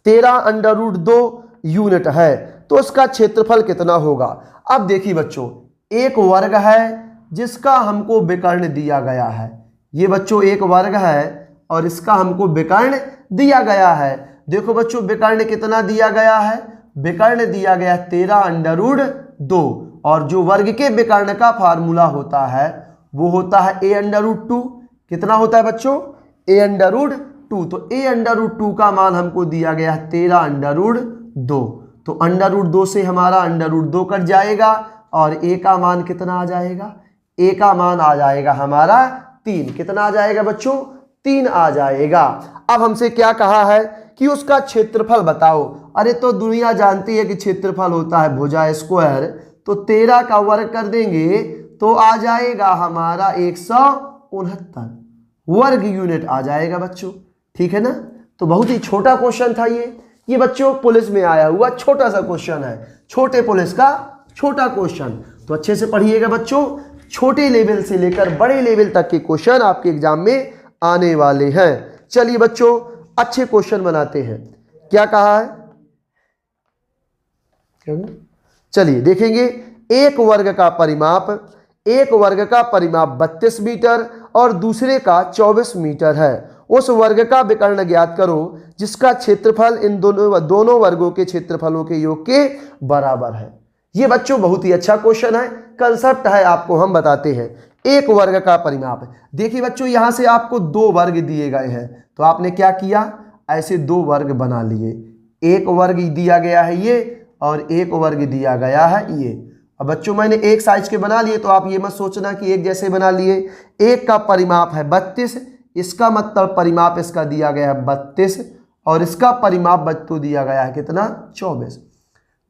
13√2 यूनिट है तो उसका क्षेत्रफल कितना होगा? अब देखिए बच्चों एक वर्ग है जिसका हमको विकर्ण दिया गया है। ये बच्चों एक वर्ग है और इसका हमको विकर्ण दिया गया है। देखो बच्चों विकर्ण कितना दिया गया है? विकर्ण दिया गया 13√2, और जो वर्ग के विकर्ण का फार्मूला होता है वो होता है a√2। कितना होता है बच्चों? a√2। तो a√2 का मान हमको दिया गया है 13√2। तो √2 से हमारा √2 कट जाएगा, और ए का मान कितना आ जाएगा, ए का मान आ जाएगा हमारा 3। कितना आ जाएगा बच्चों, 3 आ जाएगा। अब हमसे क्या कहा है कि उसका क्षेत्रफल बताओ। अरे तो दुनिया जानती है कि क्षेत्रफल होता है भुजा स्क्वायर, तो 13 का वर्ग कर देंगे तो आ जाएगा हमारा 169 वर्ग यूनिट आ जाएगा बच्चों। ठीक है ना। तो बहुत ही छोटा क्वेश्चन था ये बच्चों पुलिस में आया हुआ छोटा सा क्वेश्चन है, छोटे पुलिस का छोटा क्वेश्चन। तो अच्छे से पढ़िएगा बच्चों, छोटे लेवल से लेकर बड़े लेवल तक के क्वेश्चन आपके एग्जाम में आने वाले हैं। चलिए बच्चों अच्छे क्वेश्चन बनाते हैं। क्या कहा है, चलिए देखेंगे। एक वर्ग का परिमाप 32 मीटर और दूसरे का 24 मीटर है। उस वर्ग का विकर्ण ज्ञात करो जिसका क्षेत्रफल इन दोनों वर्गों के क्षेत्रफलों के योग के बराबर है। ये बच्चों बहुत ही अच्छा क्वेश्चन है, कंसेप्ट है, आपको हम बताते हैं। एक वर्ग का परिमाप, देखिए बच्चों यहां से आपको 2 वर्ग दिए गए हैं, तो आपने क्या किया, ऐसे 2 वर्ग बना लिए। एक वर्ग दिया गया है ये और एक वर्ग दिया गया है ये। अब बच्चों मैंने एक साइज के बना लिए, तो आप ये मत सोचना कि एक जैसे बना लिए। एक का परिमाप है 32, इसका मतलब परिमाप इसका दिया गया है 32 और इसका परिमाप बच्चों दिया गया है कितना, 24।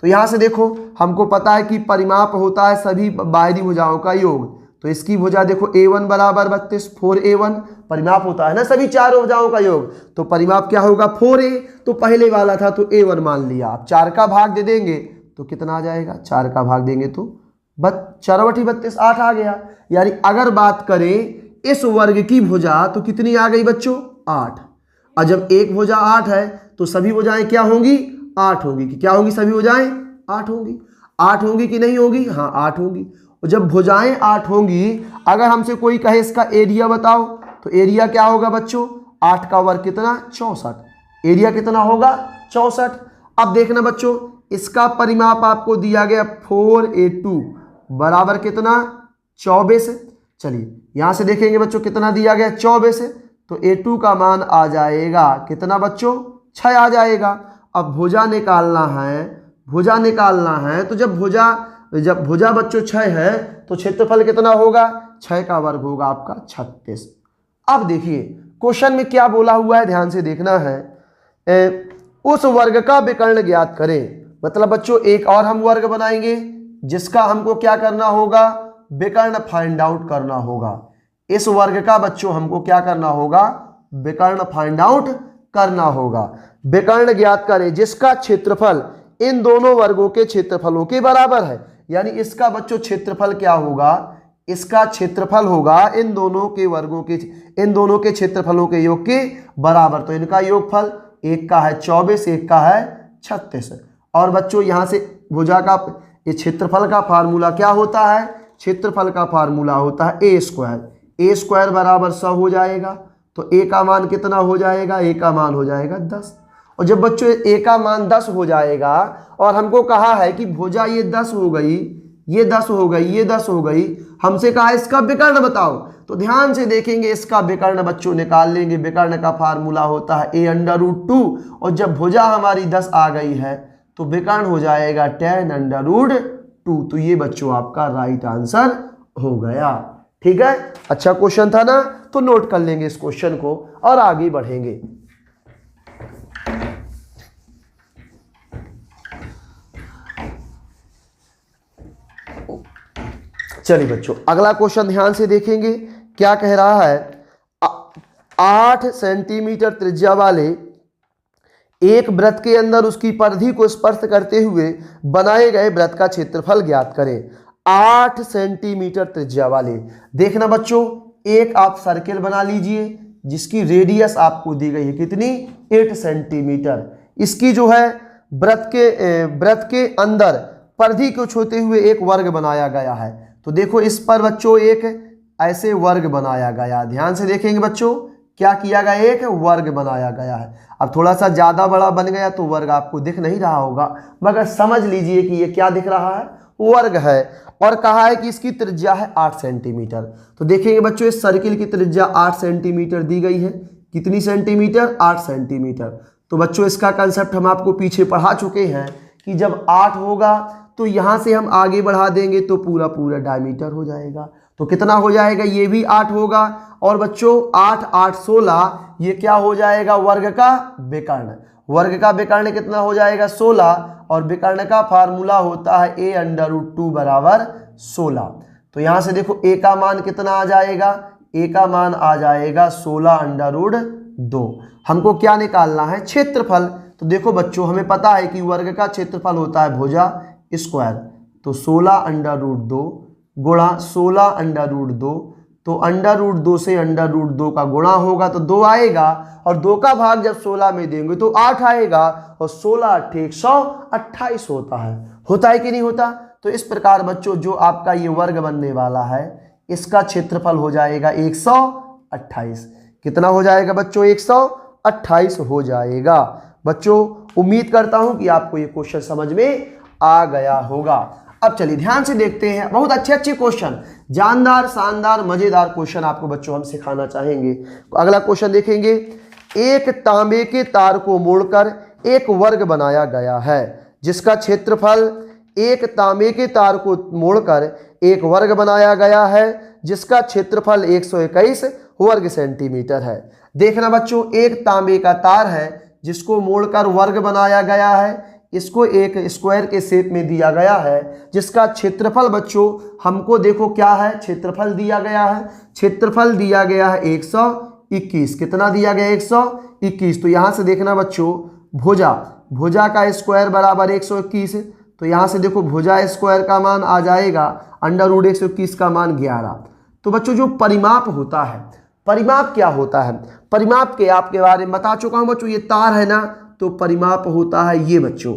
तो यहां से देखो हमको पता है कि परिमाप होता है सभी बाहरी भुजाओं का योग। तो इसकी भुजा देखो a1 बराबर 32, 4a1 परिमाप होता है ना सभी चारों भुजाओं का योग। तो परिमाप क्या होगा 4a, तो पहले वाला था तो a1 मान लिया। आप 4 का भाग दे देंगे तो कितना आ जाएगा, 4 का भाग देंगे तो 4 बटी 32 8 आ गया। यानी अगर बात करें इस वर्ग की भुजा तो कितनी आ गई बच्चों, 8। और जब एक भुजा 8 है तो सभी भुजाएं क्या होंगी, 8 होंगी। कि क्या होंगी, सभी भुजाएं 8 होंगी। 8 होंगी कि नहीं होगी, हाँ 8 होंगी। और जब भुजाएं 8 होंगी, अगर हमसे कोई कहे इसका एरिया बताओ, तो एरिया क्या होगा बच्चों, 8 का वर्ग कितना, 64। एरिया कितना होगा, 64। अब देखना बच्चों इसका परिमाप आपको दिया गया 4a2 बराबर कितना, 24। चलिए यहां से देखेंगे बच्चों कितना दिया गया, 24। तो a2 का मान आ जाएगा कितना बच्चों, 6 आ जाएगा। अब भुजा निकालना है, तो जब भुजा बच्चों 6 है तो क्षेत्रफल कितना होगा, 6 का वर्ग होगा आपका 36। अब देखिए क्वेश्चन में क्या बोला हुआ है, ध्यान से देखना है। उस वर्ग का विकर्ण ज्ञात करें, मतलब बच्चों एक और हम वर्ग बनाएंगे जिसका हमको क्या करना होगा, विकर्ण फाइंड आउट करना होगा। इस वर्ग का बच्चों हमको क्या करना होगा, विकर्ण फाइंड आउट करना होगा। विकर्ण ज्ञात करें जिसका क्षेत्रफल इन दोनों वर्गों के क्षेत्रफलों के बराबर है। यानी इसका बच्चों क्षेत्रफल क्या होगा, इसका क्षेत्रफल होगा इन दोनों के क्षेत्रफलों के योग के बराबर। तो इनका योगफल एक का है 24, एक का है 36। और बच्चों यहां से भुजा का क्षेत्रफल का फार्मूला क्या होता है, क्षेत्रफल का फार्मूला होता है ए स्क्वायर बराबर 100 हो जाएगा। तो ए का मान कितना हो जाएगा, ए का मान हो जाएगा 10। और जब बच्चों ए का मान 10 हो जाएगा और हमको कहा है कि भुजा ये 10 हो गई, ये 10 हो गई, ये 10 हो गई, हमसे कहा इसका विकर्ण बताओ। तो ध्यान से देखेंगे इसका विकर्ण बच्चों निकाल लेंगे। विकर्ण का फार्मूला होता है a√2 और जब भुजा हमारी 10 आ गई है तो विकर्ण हो जाएगा tan√2। तो ये बच्चों आपका राइट आंसर हो गया। ठीक है, अच्छा क्वेश्चन था ना, तो नोट कर लेंगे इस क्वेश्चन को और आगे बढ़ेंगे। चलिए बच्चों अगला क्वेश्चन ध्यान से देखेंगे। क्या कह रहा है, 8 सेंटीमीटर त्रिज्या वाले एक वृत्त के अंदर उसकी परिधि को स्पर्श करते हुए बनाए गए वृत्त का क्षेत्रफल ज्ञात करें। 8 सेंटीमीटर त्रिज्या वाले, देखना बच्चों एक आप सर्किल बना लीजिए जिसकी रेडियस आपको दी गई है कितनी, 8 सेंटीमीटर। इसकी जो है वृत्त के अंदर परिधि को छूते हुए एक वर्ग बनाया गया है। तो देखो इस पर बच्चों एक ऐसे वर्ग बनाया गया, ध्यान से देखेंगे बच्चों क्या किया गया, एक वर्ग बनाया गया है। अब थोड़ा सा ज़्यादा बड़ा बन गया तो वर्ग आपको दिख नहीं रहा होगा, मगर समझ लीजिए कि ये क्या दिख रहा है, वर्ग है। और कहा है कि इसकी त्रिज्या है 8 सेंटीमीटर। तो देखेंगे बच्चों इस सर्किल की त्रिज्या 8 सेंटीमीटर दी गई है। कितनी सेंटीमीटर, 8 सेंटीमीटर। तो बच्चों इसका कंसेप्ट हम आपको पीछे पढ़ा चुके हैं कि जब 8 होगा तो यहाँ से हम आगे बढ़ा देंगे तो पूरा पूरा डायमीटर हो जाएगा। तो कितना हो जाएगा, ये भी 8 होगा। और बच्चों 8 8 16, ये क्या हो जाएगा, वर्ग का विकर्ण। वर्ग का विकर्ण कितना हो जाएगा, 16। और विकर्ण का फार्मूला होता है a√2 बराबर 16। तो यहाँ से देखो a का मान कितना आ जाएगा, a का मान आ जाएगा 16√2। हमको क्या निकालना है, क्षेत्रफल। तो देखो बच्चों हमें पता है कि वर्ग का क्षेत्रफल होता है भुजा स्क्वायर। तो 16√2 गुणा 16√2, तो √2 से √2 का गुणा होगा तो 2 आएगा, और 2 का भाग जब 16 में देंगे तो 8 आएगा, और 16 × 8 128 होता है कि नहीं होता। तो इस प्रकार बच्चों जो आपका ये वर्ग बनने वाला है इसका क्षेत्रफल हो जाएगा 128। कितना हो जाएगा बच्चों, 128 हो जाएगा। बच्चों उम्मीद करता हूं कि आपको ये क्वेश्चन समझ में आ गया होगा। अब चलिए ध्यान से देखते हैं, बहुत अच्छे क्वेश्चन, जानदार शानदार मजेदार क्वेश्चन आपको बच्चों हम सिखाना चाहेंगे। अगला क्वेश्चन देखेंगे, एक तांबे के तार को मोड़कर एक वर्ग बनाया गया है जिसका क्षेत्रफल, एक तांबे के तार को मोड़कर एक वर्ग बनाया गया है जिसका क्षेत्रफल 121 वर्ग सेंटीमीटर है। देखना बच्चों, एक तांबे का तार है जिसको मोड़कर वर्ग बनाया गया है, इसको एक स्क्वायर के शेप में दिया गया है जिसका क्षेत्रफल बच्चों हमको देखो क्या है, क्षेत्रफल दिया गया है, क्षेत्रफल दिया गया है 121। कितना दिया गया, 121। तो यहाँ से देखना बच्चों, भुजा का स्क्वायर बराबर 121। तो यहाँ से देखो भुजा स्क्वायर का मान आ जाएगा √121 का मान 11। तो बच्चों जो परिमाप होता है, परिमाप क्या होता है, परिमाप के आपके बारे में बता चुका हूं बच्चों। ये तार है ना, तो परिमाप होता है ये बच्चों,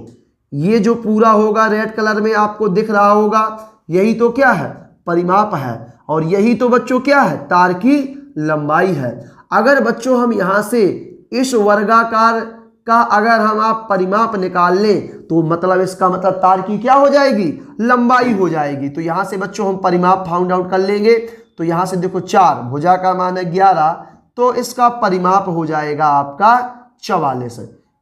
ये जो पूरा होगा रेड कलर में आपको दिख रहा होगा, यही तो क्या है, परिमाप है। और यही तो बच्चों क्या है, तार की लंबाई है। अगर बच्चों हम यहाँ से इस वर्गाकार का अगर हम आप परिमाप निकाल लें तो मतलब इसका मतलब तार की क्या हो जाएगी, लंबाई हो जाएगी। तो यहाँ से बच्चों हम परिमाप फाउंड आउट कर लेंगे। तो यहाँ से देखो 4, भुजा का मान है 11, तो इसका परिमाप हो जाएगा आपका 44।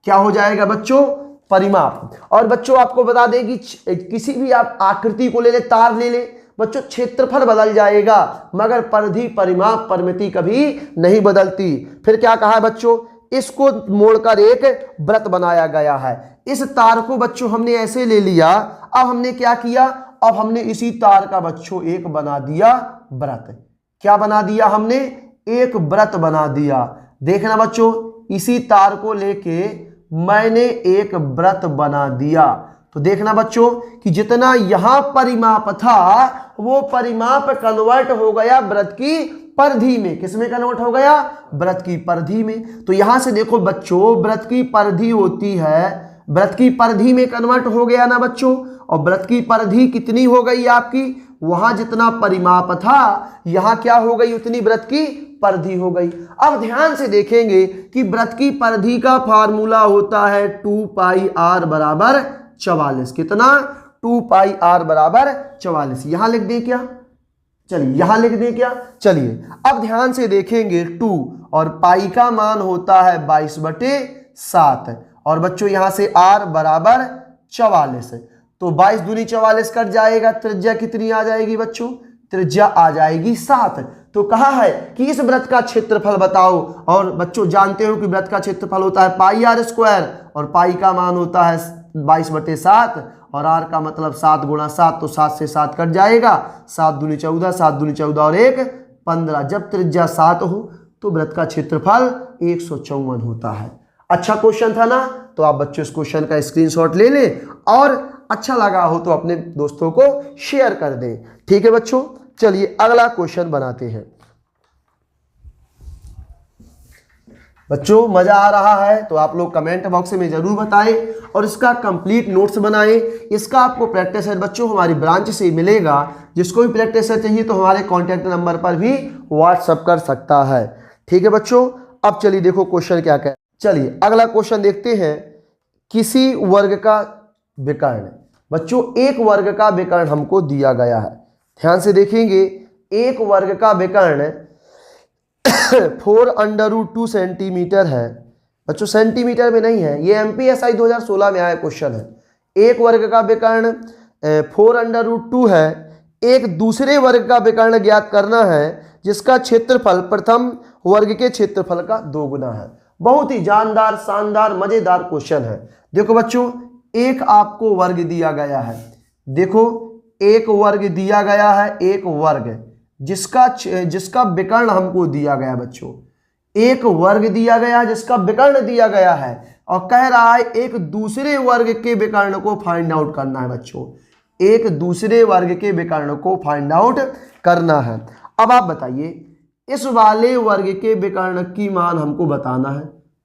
क्या हो जाएगा बच्चों, परिमाप। और बच्चों आपको बता दें कि किसी भी आप आकृति को ले ले, तार ले ले बच्चों, क्षेत्रफल बदल जाएगा मगर परिधि, परिमाप, परिमिति कभी नहीं बदलती। फिर क्या कहा है बच्चों, इसको मोड़कर एक वृत्त बनाया गया है। इस तार को बच्चों हमने ऐसे ले लिया, अब हमने क्या किया, अब हमने इसी तार का बच्चों एक बना दिया वृत्त। क्या बना दिया हमने, एक वृत्त बना दिया। देखना बच्चों, इसी तार को लेके मैंने एक वृत्त बना दिया। तो देखना बच्चों कि जितना यहां परिमाप था वो परिमाप कन्वर्ट हो गया वृत्त की परिधि में। किसमें कन्वर्ट हो गया, वृत्त की परिधि में। तो यहां से देखो बच्चों, वृत्त की परिधि होती है, वृत्त की परिधि में कन्वर्ट हो गया ना बच्चों। और वृत्त की परिधि कितनी हो गई आपकी, वहां जितना परिमाप था यहां क्या हो गई, उतनी वृत्त की परिधि हो गई। अब ध्यान से देखेंगे कि वृत्त की परिधि का फार्मूला होता है 2πr बराबर 44। कितना, 2πr बराबर 44। यहां लिख दें क्या, चलिए यहां लिख दें क्या, चलिए अब ध्यान से देखेंगे 2 और पाई का मान होता है 22/7। और बच्चों यहां से r बराबर 44। तो 22 दूनी 44 कट जाएगा, त्रिज्या कितनी आ जाएगी बच्चों, त्रिज्या आ जाएगी 7। तो कहा है कि इस वृत्त का क्षेत्रफल बताओ। और बच्चों जानते हो कि वृत्त का क्षेत्रफल होता है πr², और पाई का मान होता है 22/7, और r का मतलब 7 × 7, तो 7 से 7 कट जाएगा, 7 दूनी 14, 7 दूनी 14 और 1 15। जब त्रिज्या 7 हो तो वृत्त का क्षेत्रफल 154 होता है। अच्छा क्वेश्चन था ना, तो आप बच्चों इस क्वेश्चन का स्क्रीनशॉट ले लें और अच्छा लगा हो तो अपने दोस्तों को शेयर कर दें। ठीक है बच्चों, चलिए अगला क्वेश्चन बनाते हैं। बच्चों मजा आ रहा है तो आप लोग कमेंट बॉक्स में जरूर बताएं और इसका कंप्लीट नोट्स बनाएं। इसका आपको प्रैक्टिस सेट बच्चों हमारी ब्रांच से मिलेगा। जिसको भी प्रैक्टिस सेट चाहिए तो हमारे कॉन्टैक्ट नंबर पर भी व्हाट्सएप कर सकता है। ठीक है बच्चों, अब चलिए देखो क्वेश्चन क्या है। चलिए अगला क्वेश्चन देखते हैं। किसी वर्ग का विकर्ण, बच्चों एक वर्ग का विकर्ण हमको दिया गया है। ध्यान से देखेंगे, एक वर्ग का विकर्ण 4√2 सेंटीमीटर है। बच्चों सेंटीमीटर में नहीं है, ये MPSI 2016 में आया क्वेश्चन है। एक वर्ग का विकर्ण 4√2 है, एक दूसरे वर्ग का विकर्ण ज्ञात करना है जिसका क्षेत्रफल प्रथम वर्ग के क्षेत्रफल का 2 गुना है। बहुत ही जानदार, शानदार, मजेदार क्वेश्चन है। देखो बच्चों, एक आपको वर्ग दिया गया है। देखो, एक वर्ग दिया गया है, एक वर्ग जिसका विकर्ण हमको दिया गया। बच्चों, एक वर्ग दिया गया जिसका विकर्ण दिया गया है और कह रहा है एक दूसरे वर्ग के विकर्ण को फाइंड आउट करना है। बच्चों, एक दूसरे वर्ग के विकर्ण को फाइंड आउट करना है। अब आप बताइए, इस वाले वर्ग के विकर्ण की मान हमको बताना है।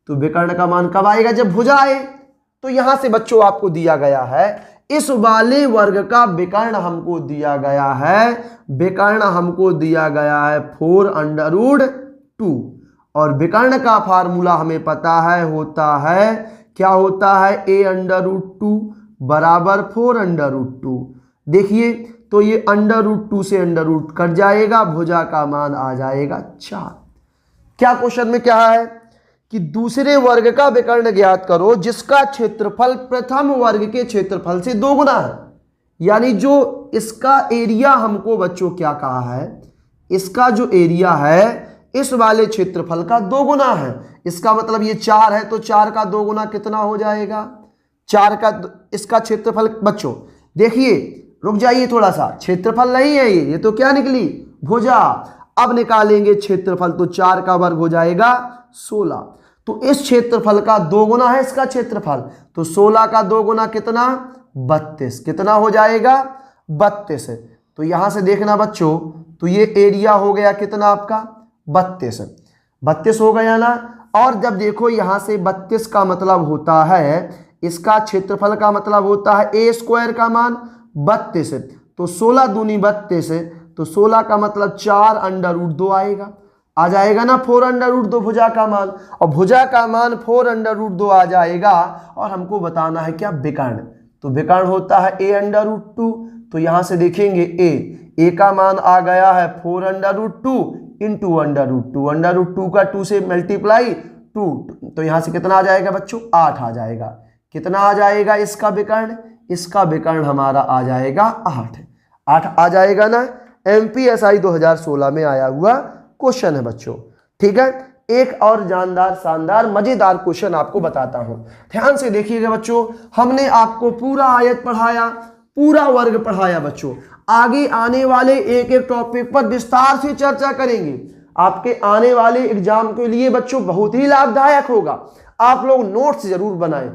तो विकर्ण का मान कब आएगा? जब भुजा आए। तो यहां से बच्चों आपको दिया गया है, इस वाले वर्ग का विकर्ण हमको दिया गया है, विकर्ण हमको दिया गया है 4√2 और विकर्ण का फार्मूला हमें पता है, होता है क्या होता है? a√2 बराबर 4√2। देखिए, तो ये √2 से √ कट जाएगा, भुजा का मान आ जाएगा 4। क्या क्वेश्चन में क्या है कि दूसरे वर्ग का विकर्ण ज्ञात करो जिसका क्षेत्रफल प्रथम वर्ग के क्षेत्रफल से 2 गुना है। यानी जो इसका एरिया हमको बच्चों क्या कहा है, इसका जो एरिया है इस वाले क्षेत्रफल का 2 गुना है। इसका मतलब ये 4 है, तो 4 का 2 गुना कितना हो जाएगा? 4 का इसका क्षेत्रफल। बच्चों देखिए, रुक जाइए थोड़ा सा, क्षेत्रफल नहीं है ये तो क्या निकली? भुजा। अब निकालेंगे क्षेत्रफल, तो 4 का वर्ग हो जाएगा 16। तो इस क्षेत्रफल का 2 गुना है इसका क्षेत्रफल, तो 16 का 2 गुना कितना? 32। कितना हो जाएगा? 32। तो यहां से देखना बच्चों, तो ये एरिया हो गया कितना आपका? 32। 32 हो गया ना। और जब देखो यहां से 32 का मतलब होता है, इसका क्षेत्रफल का मतलब होता है a² का मान 32। तो 16 दूनी 32, तो 16 का मतलब 4√2 आएगा, आ जाएगा ना 4√2 भुजा का मान। और भुजा का मान 4√2 आ जाएगा और हमको बताना है क्या? विकर्ण। तो विकर्ण होता है a√2। तो यहां से देखेंगे a का मान आ गया है 4√2 इंटू √2 का 2 से मल्टीप्लाई 2, तो यहां से कितना आ जाएगा बच्चों? 8 आ जाएगा। कितना आ जाएगा इसका विकर्ण? इसका विकर्ण हमारा आ जाएगा 8 आ जाएगा ना। MPSI 2016 में आया हुआ क्वेश्चन है बच्चों। ठीक है, एक और जानदार, शानदार, मजेदार क्वेश्चन आपको बताता हूं। ध्यान से देखिएगा बच्चों, हमने आपको पूरा आयत पढ़ाया, पूरा वर्ग पढ़ाया बच्चों। आगे आने वाले एक एक टॉपिक पर विस्तार से चर्चा करेंगे। आपके आने वाले एग्जाम के लिए बच्चों बहुत ही लाभदायक होगा। आप लोग नोट्स जरूर बनाएं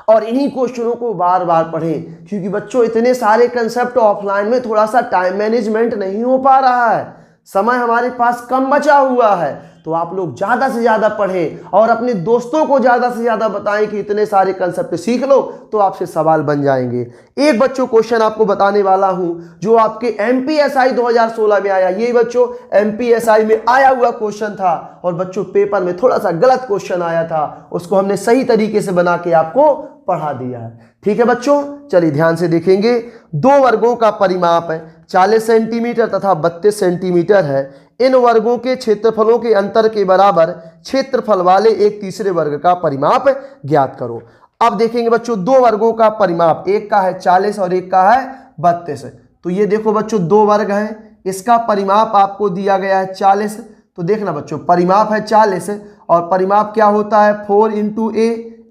और इन्हीं क्वेश्चनों को बार बार पढ़ें, क्योंकि बच्चों इतने सारे कंसेप्ट ऑफलाइन में थोड़ा सा टाइम मैनेजमेंट नहीं हो पा रहा है, समय हमारे पास कम बचा हुआ है। तो आप लोग ज़्यादा से ज़्यादा पढ़ें और अपने दोस्तों को ज़्यादा से ज़्यादा बताएं कि इतने सारे कंसेप्ट सीख लो, तो आपसे सवाल बन जाएंगे। एक बच्चों क्वेश्चन आपको बताने वाला हूं जो आपके MPSI 2016 में आया। ये बच्चों MPSI में आया हुआ क्वेश्चन था और बच्चों पेपर में थोड़ा सा गलत क्वेश्चन आया था, उसको हमने सही तरीके से बना के आपको पढ़ा दिया है। ठीक है बच्चों, चलिए ध्यान से देखेंगे। दो वर्गों का परिमाप 40 सेंटीमीटर तथा 32 सेंटीमीटर है। इन वर्गों के क्षेत्रफलों के अंतर के बराबर क्षेत्रफल वाले एक तीसरे वर्ग का परिमाप ज्ञात करो। अब देखेंगे बच्चों, दो वर्गों का परिमाप, एक का है 40 और एक का है 32। तो ये देखो बच्चों, दो वर्ग हैं, इसका परिमाप आपको दिया गया है 40। तो देखना बच्चों, परिमाप है 40 और परिमाप क्या होता है 4 इंटू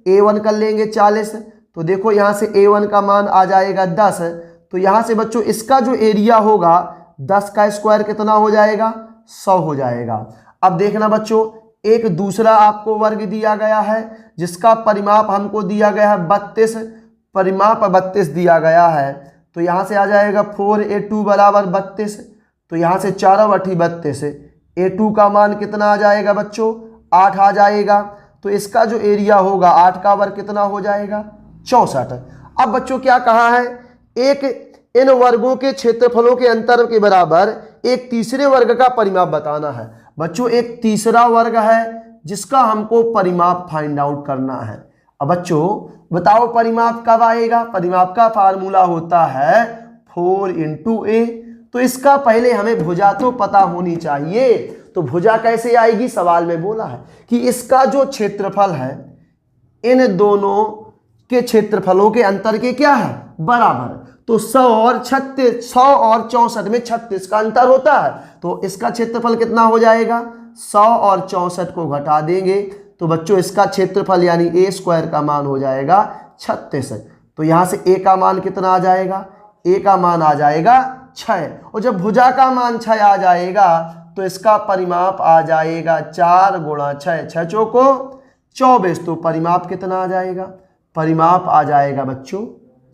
A1 कर लेंगे 40। तो देखो यहाँ से A1 का मान आ जाएगा 10। तो यहाँ से बच्चों इसका जो एरिया होगा 10 का स्क्वायर कितना हो जाएगा 100 हो जाएगा। अब देखना बच्चों, एक दूसरा आपको वर्ग दिया गया है जिसका परिमाप हमको दिया गया है 32, परिमाप 32 दिया गया है। तो यहाँ से आ जाएगा 4A2 बराबर 32। तो यहाँ से 4 बटी 32, A2 का मान कितना आ जाएगा बच्चों 8 आ जाएगा। तो इसका जो एरिया होगा 8 का वर्ग कितना हो जाएगा 64। अब बच्चों क्या कहा है, एक इन वर्गों के क्षेत्रफलों के अंतर के बराबर एक तीसरे वर्ग का परिमाप बताना है। बच्चों एक तीसरा वर्ग है जिसका हमको परिमाप फाइंड आउट करना है। अब बच्चों बताओ परिमाप कब आएगा, परिमाप का फार्मूला होता है 4 इंटू A। तो इसका पहले हमें भुजा तो पता होनी चाहिए। तो भुजा कैसे आएगी, सवाल में बोला है कि इसका जो क्षेत्रफल है इन दोनों के क्षेत्रफलों के अंतर के क्या है बराबर। तो 100 और 36, 100 और 64 में 36 का अंतर होता है। तो इसका क्षेत्रफल कितना हो जाएगा, 100 और 64 को घटा देंगे तो बच्चों इसका क्षेत्रफल यानी ए स्क्वायर का मान हो जाएगा 36। तो यहाँ से ए का मान कितना आ जाएगा, ए का मान आ जाएगा 6। और जब भुजा का मान 6 आ जाएगा तो इसका परिमाप आ जाएगा 4 गुणा 6, 6 चौको 24। तो परिमाप कितना आ जाएगा, परिमाप आ जाएगा बच्चों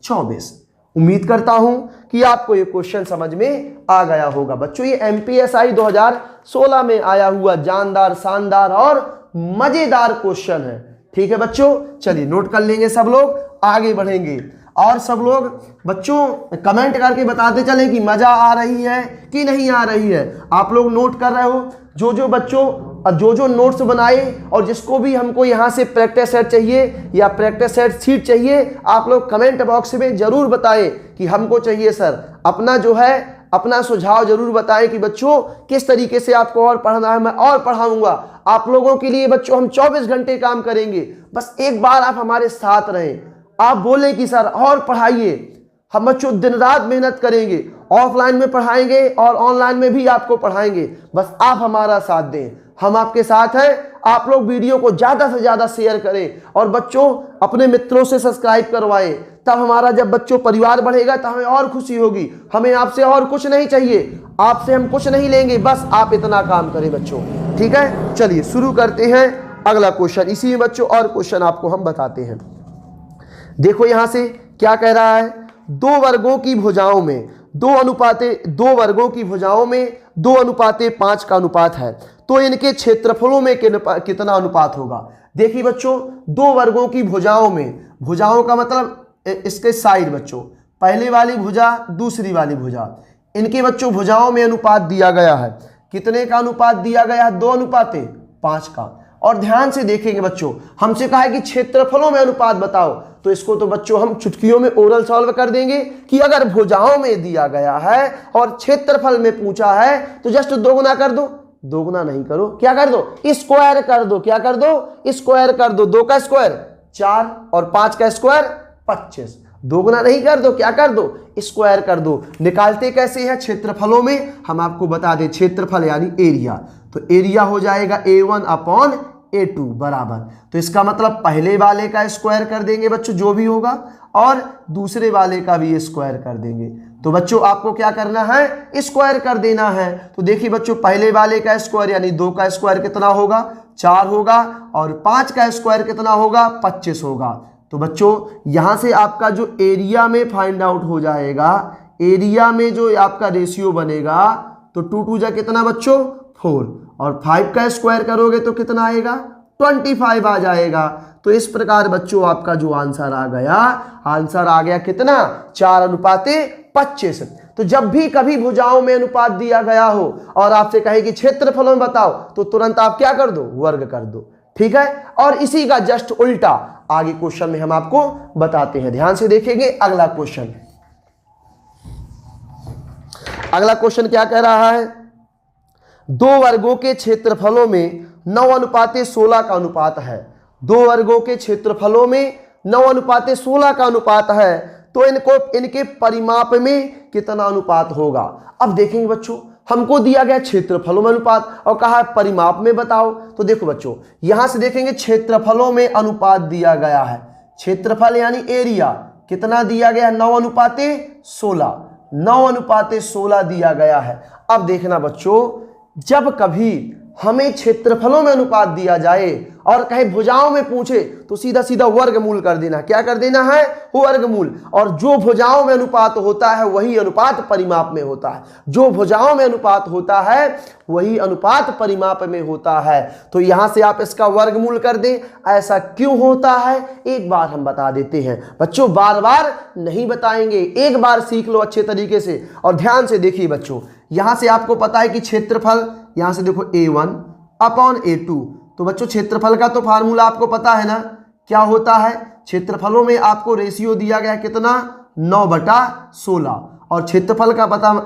24। उम्मीद करता हूं कि आपको ये क्वेश्चन समझ में आ गया होगा। बच्चों ये MPSI 2016 में आया हुआ जानदार, शानदार और मजेदार क्वेश्चन है। ठीक है बच्चों, चलिए नोट कर लेंगे सब लोग, आगे बढ़ेंगे। और सब लोग बच्चों कमेंट करके बताते चले कि मजा आ रही है कि नहीं आ रही है। आप लोग नोट कर रहे हो, जो बच्चों जो नोट्स बनाए और जिसको भी हमको यहाँ से प्रैक्टिस सेट चाहिए या प्रैक्टिस सेट शीट चाहिए, आप लोग कमेंट बॉक्स में जरूर बताएं कि हमको चाहिए सर। अपना जो है अपना सुझाव जरूर बताएं कि बच्चों किस तरीके से आपको और पढ़ना है, मैं और पढ़ाऊंगा आप लोगों के लिए। बच्चों हम 24 घंटे काम करेंगे, बस एक बार आप हमारे साथ रहें। आप बोले कि सर और पढ़ाइए, हम बच्चों दिन रात मेहनत करेंगे, ऑफलाइन में पढ़ाएंगे और ऑनलाइन में भी आपको पढ़ाएंगे, बस आप हमारा साथ दें। हम आपके साथ हैं। आप लोग वीडियो को ज़्यादा से ज़्यादा शेयर करें और बच्चों अपने मित्रों से सब्सक्राइब करवाएं। तब हमारा जब बच्चों परिवार बढ़ेगा तो हमें और खुशी होगी। हमें आपसे और कुछ नहीं चाहिए, आपसे हम कुछ नहीं लेंगे, बस आप इतना काम करें बच्चों। ठीक है, चलिए शुरू करते हैं अगला क्वेश्चन। इसी में बच्चों और क्वेश्चन आपको हम बताते हैं। देखो यहां से क्या कह रहा है, दो वर्गों की भुजाओं में 2 अनुपाते 5 का अनुपात है, तो इनके क्षेत्रफलों में कितना अनुपात होगा। देखिए बच्चों, 2 वर्गों की भुजाओं में, भुजाओं का मतलब इसके साइड बच्चों, पहले वाली भुजा दूसरी वाली भुजा, इनके बच्चों भुजाओं में अनुपात दिया गया है। कितने का अनुपात दिया गया है, 2 अनुपाते 5 का। और ध्यान से देखेंगे बच्चों, हमसे कहा है कि क्षेत्रफलों में अनुपात बताओ, तो इसको तो बच्चों हम चुटकियों में ओरल सॉल्व कर देंगे कि अगर भुजाओं में दिया गया है और क्षेत्रफल में पूछा है तो जस्ट दोगुना कर दो। दोगुना नहीं करो, क्या कर दो, स्क्वायर कर दो। क्या कर दो, स्क्वायर कर दो। 2 का स्क्वायर 4 और 5 का स्क्वायर 25। दोगुना नहीं कर दो, क्या कर दो, स्क्वायर कर दो। निकालते कैसे हैं, क्षेत्रफलों में हम आपको बता दें, क्षेत्रफल यानी एरिया। तो एरिया हो जाएगा A1 अपॉन A2 बराबर, तो इसका मतलब पहले वाले का स्क्वायर कर देंगे बच्चों जो भी होगा, और दूसरे वाले का भी स्क्वायर कर देंगे। तो बच्चों आपको क्या करना है, स्क्वायर कर देना है। तो देखिए बच्चों, पहले वाले का स्क्वायर यानी 2 का स्क्वायर कितना होगा, 4 होगा, और 5 का स्क्वायर कितना होगा, 25 होगा। तो बच्चों यहां से आपका जो एरिया में फाइंड आउट हो जाएगा, एरिया में जो आपका रेशियो बनेगा, तो 2 2 जा कितना बच्चों 4, और 5 का स्क्वायर करोगे तो कितना आएगा, 25 आ जाएगा। तो इस प्रकार बच्चों आपका जो आंसर आ गया कितना, 4 अनुपाते 25। तो जब भी कभी भुजाओं में अनुपात दिया गया हो और आपसे कहे कि क्षेत्रफलों में बताओ, तो तुरंत आप क्या कर दो, वर्ग कर दो। ठीक है, और इसी का जस्ट उल्टा आगे क्वेश्चन में हम आपको बताते हैं। ध्यान से देखेंगे अगला क्वेश्चन। अगला क्वेश्चन क्या कह रहा है, 2 वर्गों के क्षेत्रफलों में 9 अनुपाते 16 का अनुपात है। 2 वर्गों के क्षेत्रफलों में 9 अनुपाते 16 का अनुपात है, तो इनके परिमाप में कितना अनुपात होगा। अब देखेंगे बच्चों, हमको दिया गया क्षेत्रफलों में अनुपात और कहा परिमाप में बताओ। तो देखो बच्चों, यहां से देखेंगे क्षेत्रफलों में अनुपात दिया गया है, क्षेत्रफल यानी एरिया कितना दिया गया, 9 अनुपाते 16, 9 अनुपाते 16 दिया गया है। अब देखना बच्चों, जब कभी हमें क्षेत्रफलों में अनुपात दिया जाए और कहे भुजाओं में पूछे, तो सीधा सीधा वर्गमूल कर देना। क्या कर देना है, वर्गमूल। और जो भुजाओं में अनुपात होता है वही अनुपात परिमाप में होता है। जो भुजाओं में अनुपात होता है वही अनुपात परिमाप में होता है। तो यहां से आप इसका वर्गमूल कर दें। ऐसा क्यों होता है, एक बार हम बता देते हैं बच्चों, बार बार नहीं बताएंगे, एक बार सीख लो अच्छे तरीके से। और ध्यान से देखिए बच्चों, यहां से आपको पता है कि क्षेत्रफल, यहां से देखो A1 अपॉन A2। तो बच्चों क्षेत्रफल का तो फार्मूला आपको पता है ना, क्या होता है, क्षेत्रफलों में आपको रेशियो दिया गया कितना, 9/16, और क्षेत्रफल का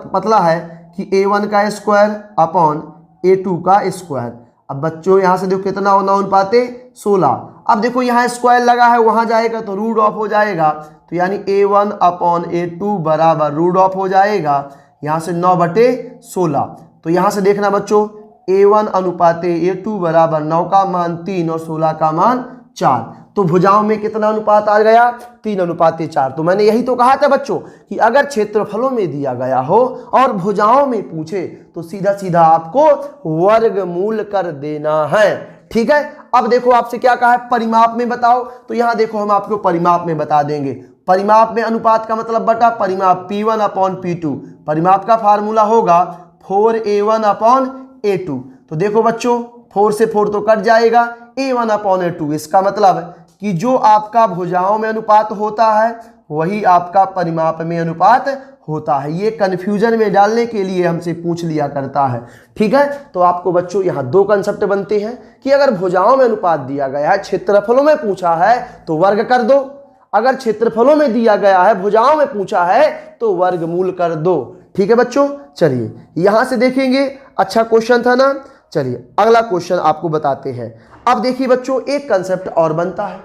पतला है कि A1 का स्क्वायर अपॉन A2 का स्क्वायर। अब बच्चों यहां से देखो कितना हो, 9 अनुपाते 16। अब देखो यहाँ स्क्वायर लगा है, वहां जाएगा तो रूट ऑफ हो जाएगा, तो तो यानी A1/A2 बराबर रूट ऑफ हो जाएगा यहाँ से 9/16। तो यहाँ से देखना बच्चों A1 अनुपात A2 बराबर 9 का मान 3 और 16 का मान 4। तो भुजाओं में कितना अनुपात आ गया? 3:4। तो मैंने यही तो कहा था बच्चों कि अगर क्षेत्रफलों में दिया गया हो और भुजाओं में पूछे तो सीधा सीधा आपको वर्गमूल कर देना है। ठीक है, अब देखो आपसे क्या कहा है, परिमाप में बताओ। तो यहां देखो हम आपको परिमाप में बता देंगे। परिमाप में अनुपात का मतलब बटा परिमाप P1/P2। परिमाप का फार्मूला होगा 4A1/A2। तो देखो बच्चों 4 से 4 तो कट जाएगा, A1/A2। इसका मतलब कि जो आपका भुजाओं में अनुपात होता है वही आपका परिमाप में अनुपात होता है। ये कंफ्यूजन में डालने के लिए हमसे पूछ लिया करता है। ठीक है, तो आपको बच्चों यहाँ दो कंसेप्ट बनते हैं कि अगर भुजाओं में अनुपात दिया गया है, क्षेत्रफलों में पूछा है तो वर्ग कर दो। अगर क्षेत्रफलों में दिया गया है, भुजाओं में पूछा है तो वर्गमूल कर दो। ठीक है बच्चों, चलिए यहां से देखेंगे। अच्छा क्वेश्चन था ना। चलिए अगला क्वेश्चन आपको बताते हैं। अब देखिए बच्चों एक कंसेप्ट और बनता है,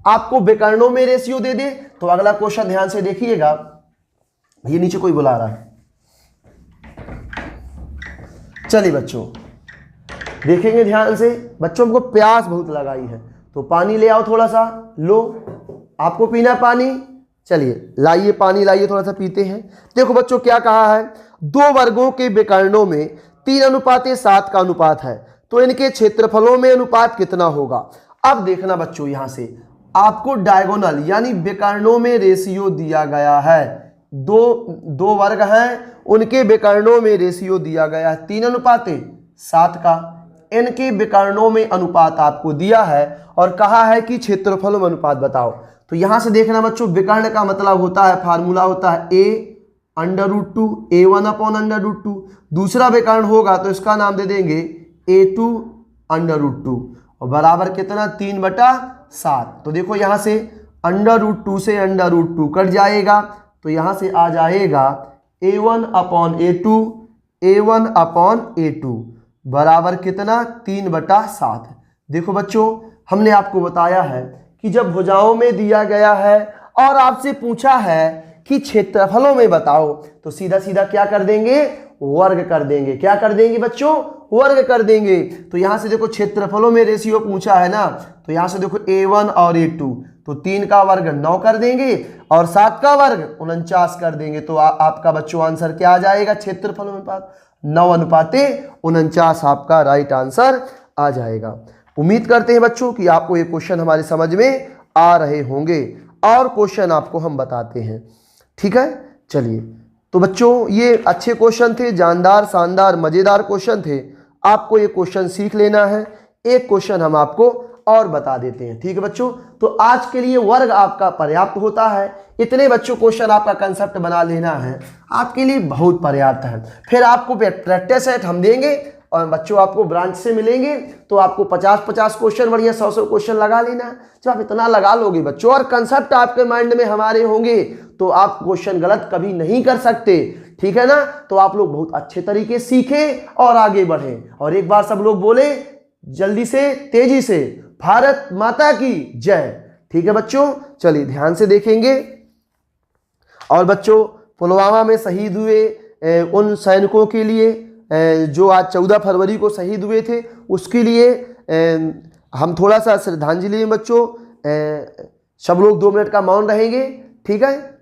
आपको विकर्णों में रेशियो दे दे तो अगला क्वेश्चन ध्यान से देखिएगा। ये नीचे कोई बुला रहा है, चलिए बच्चों देखेंगे ध्यान से। बच्चों हमको प्यास बहुत लगाई है तो पानी ले आओ थोड़ा सा। लो, आपको पीना पानी, चलिए लाइए पानी लाइए, थोड़ा सा पीते हैं। देखो बच्चों क्या कहा है, दो वर्गों के विकर्णों में 3:7 का अनुपात है तो इनके क्षेत्रफलों में अनुपात कितना होगा। अब देखना बच्चों यहां से आपको डायगोनल यानी विकर्णों में रेशियो दिया गया है। दो वर्ग हैं, उनके विकर्णों में रेशियो दिया गया है 3:7 का। इनके विकर्णों में अनुपात आपको दिया है और कहा है कि क्षेत्रफलों में अनुपात बताओ। तो यहां से देखना बच्चों विकर्ण का मतलब होता है, फार्मूला होता है A√2 A1/√2। दूसरा विकर्ण होगा तो इसका नाम दे देंगे A2√2 और बराबर कितना 3/7। तो देखो यहां से √2 से √2 कट जाएगा तो यहां से आ जाएगा A1/A2 बराबर कितना 3/7। देखो बच्चों हमने आपको बताया है कि जब भुजाओं में दिया गया है और आपसे पूछा है कि क्षेत्रफलों में बताओ तो सीधा सीधा क्या कर देंगे, वर्ग कर देंगे। क्या कर देंगे बच्चों, वर्ग कर देंगे। तो यहां से देखो क्षेत्रफलों में रेशियो पूछा है ना, तो यहां से देखो A1 और A2 तो 3 का वर्ग 9 कर देंगे और 7 का वर्ग 49 कर देंगे। तो आपका बच्चों आंसर क्या आ जाएगा, क्षेत्रफलों में अनुपात 9:49 आपका राइट आंसर आ जाएगा। उम्मीद करते हैं बच्चों कि आपको ये क्वेश्चन हमारे समझ में आ रहे होंगे और क्वेश्चन आपको हम बताते हैं। ठीक है, चलिए तो बच्चों ये अच्छे क्वेश्चन थे, जानदार शानदार मजेदार क्वेश्चन थे। आपको ये क्वेश्चन सीख लेना है। एक क्वेश्चन हम आपको और बता देते हैं। ठीक है बच्चों, तो आज के लिए वर्ग आपका पर्याप्त होता है। इतने बच्चों क्वेश्चन आपका कंसेप्ट बना लेना है, आपके लिए बहुत पर्याप्त है। फिर आपको प्रैक्टिस सेट हम देंगे और बच्चों आपको ब्रांच से मिलेंगे तो आपको 50-50 क्वेश्चन बढ़िया 100-100 क्वेश्चन लगा लेना है। जब आप इतना लगा लोगे बच्चों और कंसेप्ट आपके माइंड में हमारे होंगे तो आप क्वेश्चन गलत कभी नहीं कर सकते। ठीक है ना, तो आप लोग बहुत अच्छे तरीके सीखें और आगे बढ़ें। और एक बार सब लोग बोले जल्दी से तेजी से, भारत माता की जय। ठीक है बच्चों, चलिए ध्यान से देखेंगे। और बच्चों पुलवामा में शहीद हुए उन सैनिकों के लिए जो आज 14 फरवरी को शहीद हुए थे उसके लिए हम थोड़ा सा श्रद्धांजलि में बच्चों सब लोग 2 मिनट का मौन रहेंगे। ठीक है,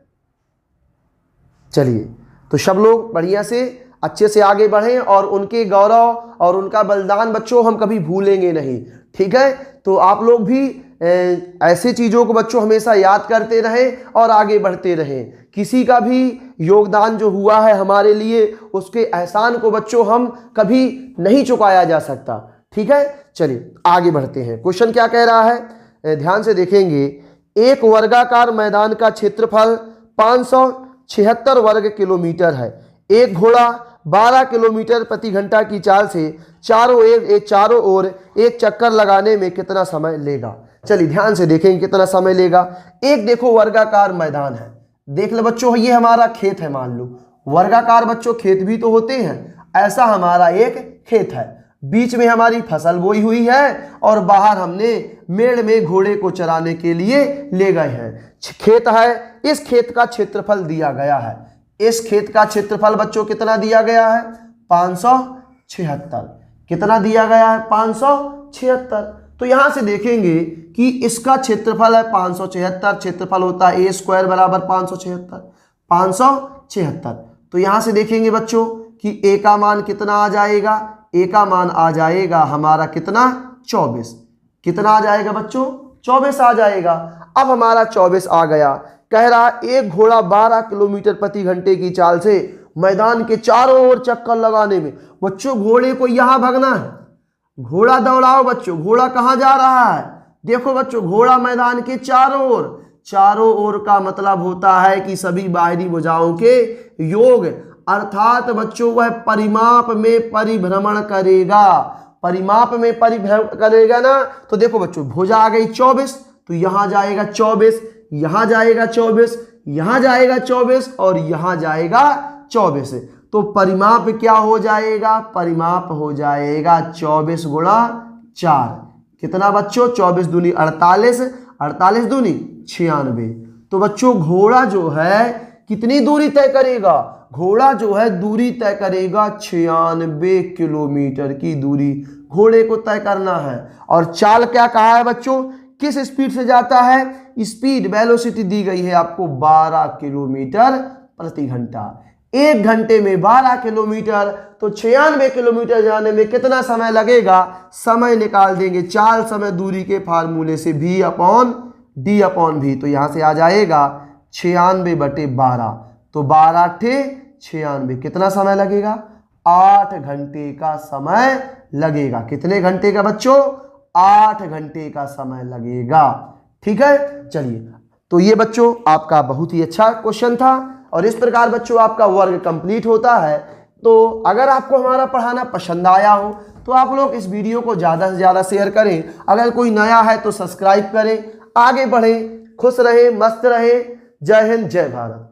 चलिए तो सब लोग बढ़िया से अच्छे से आगे बढ़ें और उनके गौरव और उनका बलिदान बच्चों हम कभी भूलेंगे नहीं। ठीक है, तो आप लोग भी ऐसे चीज़ों को बच्चों हमेशा याद करते रहें और आगे बढ़ते रहें। किसी का भी योगदान जो हुआ है हमारे लिए उसके एहसान को बच्चों हम कभी नहीं चुकाया जा सकता। ठीक है, चलिए आगे बढ़ते हैं। क्वेश्चन क्या कह रहा है, ध्यान से देखेंगे। एक वर्गाकार मैदान का क्षेत्रफल 576 वर्ग किलोमीटर है। एक घोड़ा 12 किलोमीटर प्रति घंटा की चाल से चारों ओर एक चक्कर लगाने में कितना समय लेगा। चलिए ध्यान से देखेंगे कितना समय लेगा। एक देखो वर्गाकार मैदान है, देख लो बच्चों ये हमारा खेत है। मान लो वर्गाकार बच्चों खेत भी तो होते हैं, ऐसा हमारा एक खेत है। बीच में हमारी फसल बोई हुई है और बाहर हमने मेड़ में घोड़े को चराने के लिए ले गए हैं। खेत है, इस खेत का क्षेत्रफल दिया गया है। इस खेत का क्षेत्रफल बच्चों कितना दिया गया है? 576। कितना दिया गया है? 576। तो यहां से देखेंगे कि इसका क्षेत्रफल है 576, क्षेत्रफल होता है a स्क्वायर बराबर 576। तो यहां से देखेंगे बच्चों कि a का मान कितना आ जाएगा? a का मान आ जाएगा हमारा कितना? 24। कितना आ जाएगा बच्चों? 24 आ जाएगा। अब हमारा 24 आ गया। कह रहा एक घोड़ा 12 किलोमीटर प्रति घंटे की चाल से मैदान के चारों ओर चक्कर लगाने में। बच्चों घोड़े को यहां भागना है, घोड़ा दौड़ाओ बच्चों। घोड़ा कहां जा रहा है? देखो बच्चों, घोड़ा मैदान के चारों ओर। चारों ओर का मतलब होता है कि सभी बाहरी भुजाओं के योग, अर्थात बच्चों वह परिमाप में परिभ्रमण करेगा। परिमाप में परिभ्रमण करेगा ना। तो देखो बच्चों, भुजा आ गई 24, तो यहां जाएगा 24, यहां जाएगा 24, यहां जाएगा 24 और यहां जाएगा 24। तो परिमाप क्या हो जाएगा? परिमाप हो जाएगा 24 गुणा 4। कितना बच्चों? 24 दूनी 48, 48 दूनी 96। तो बच्चों घोड़ा जो है कितनी दूरी तय करेगा? घोड़ा जो है दूरी तय करेगा 96 किलोमीटर की दूरी घोड़े को तय करना है। और चाल क्या कहा है बच्चों? किस स्पीड से जाता है? स्पीड वेलोसिटी दी गई है आपको 12 किलोमीटर प्रति घंटा। 1 घंटे में 12 किलोमीटर, तो 96 किलोमीटर जाने में कितना समय लगेगा? समय निकाल देंगे चाल समय दूरी के फार्मूले से, v/d/v। तो यहां से आ जाएगा 96/12। तो 12 × 96 कितना समय लगेगा? 8 घंटे का समय लगेगा। कितने घंटे का बच्चों? 8 घंटे का समय लगेगा। ठीक है, चलिए। तो ये बच्चों आपका बहुत ही अच्छा क्वेश्चन था और इस प्रकार बच्चों आपका वर्ग कंप्लीट होता है। तो अगर आपको हमारा पढ़ाना पसंद आया हो तो आप लोग इस वीडियो को ज़्यादा से ज़्यादा शेयर करें। अगर कोई नया है तो सब्सक्राइब करें। आगे बढ़ें, खुश रहें, मस्त रहें। जय हिंद, जय भारत।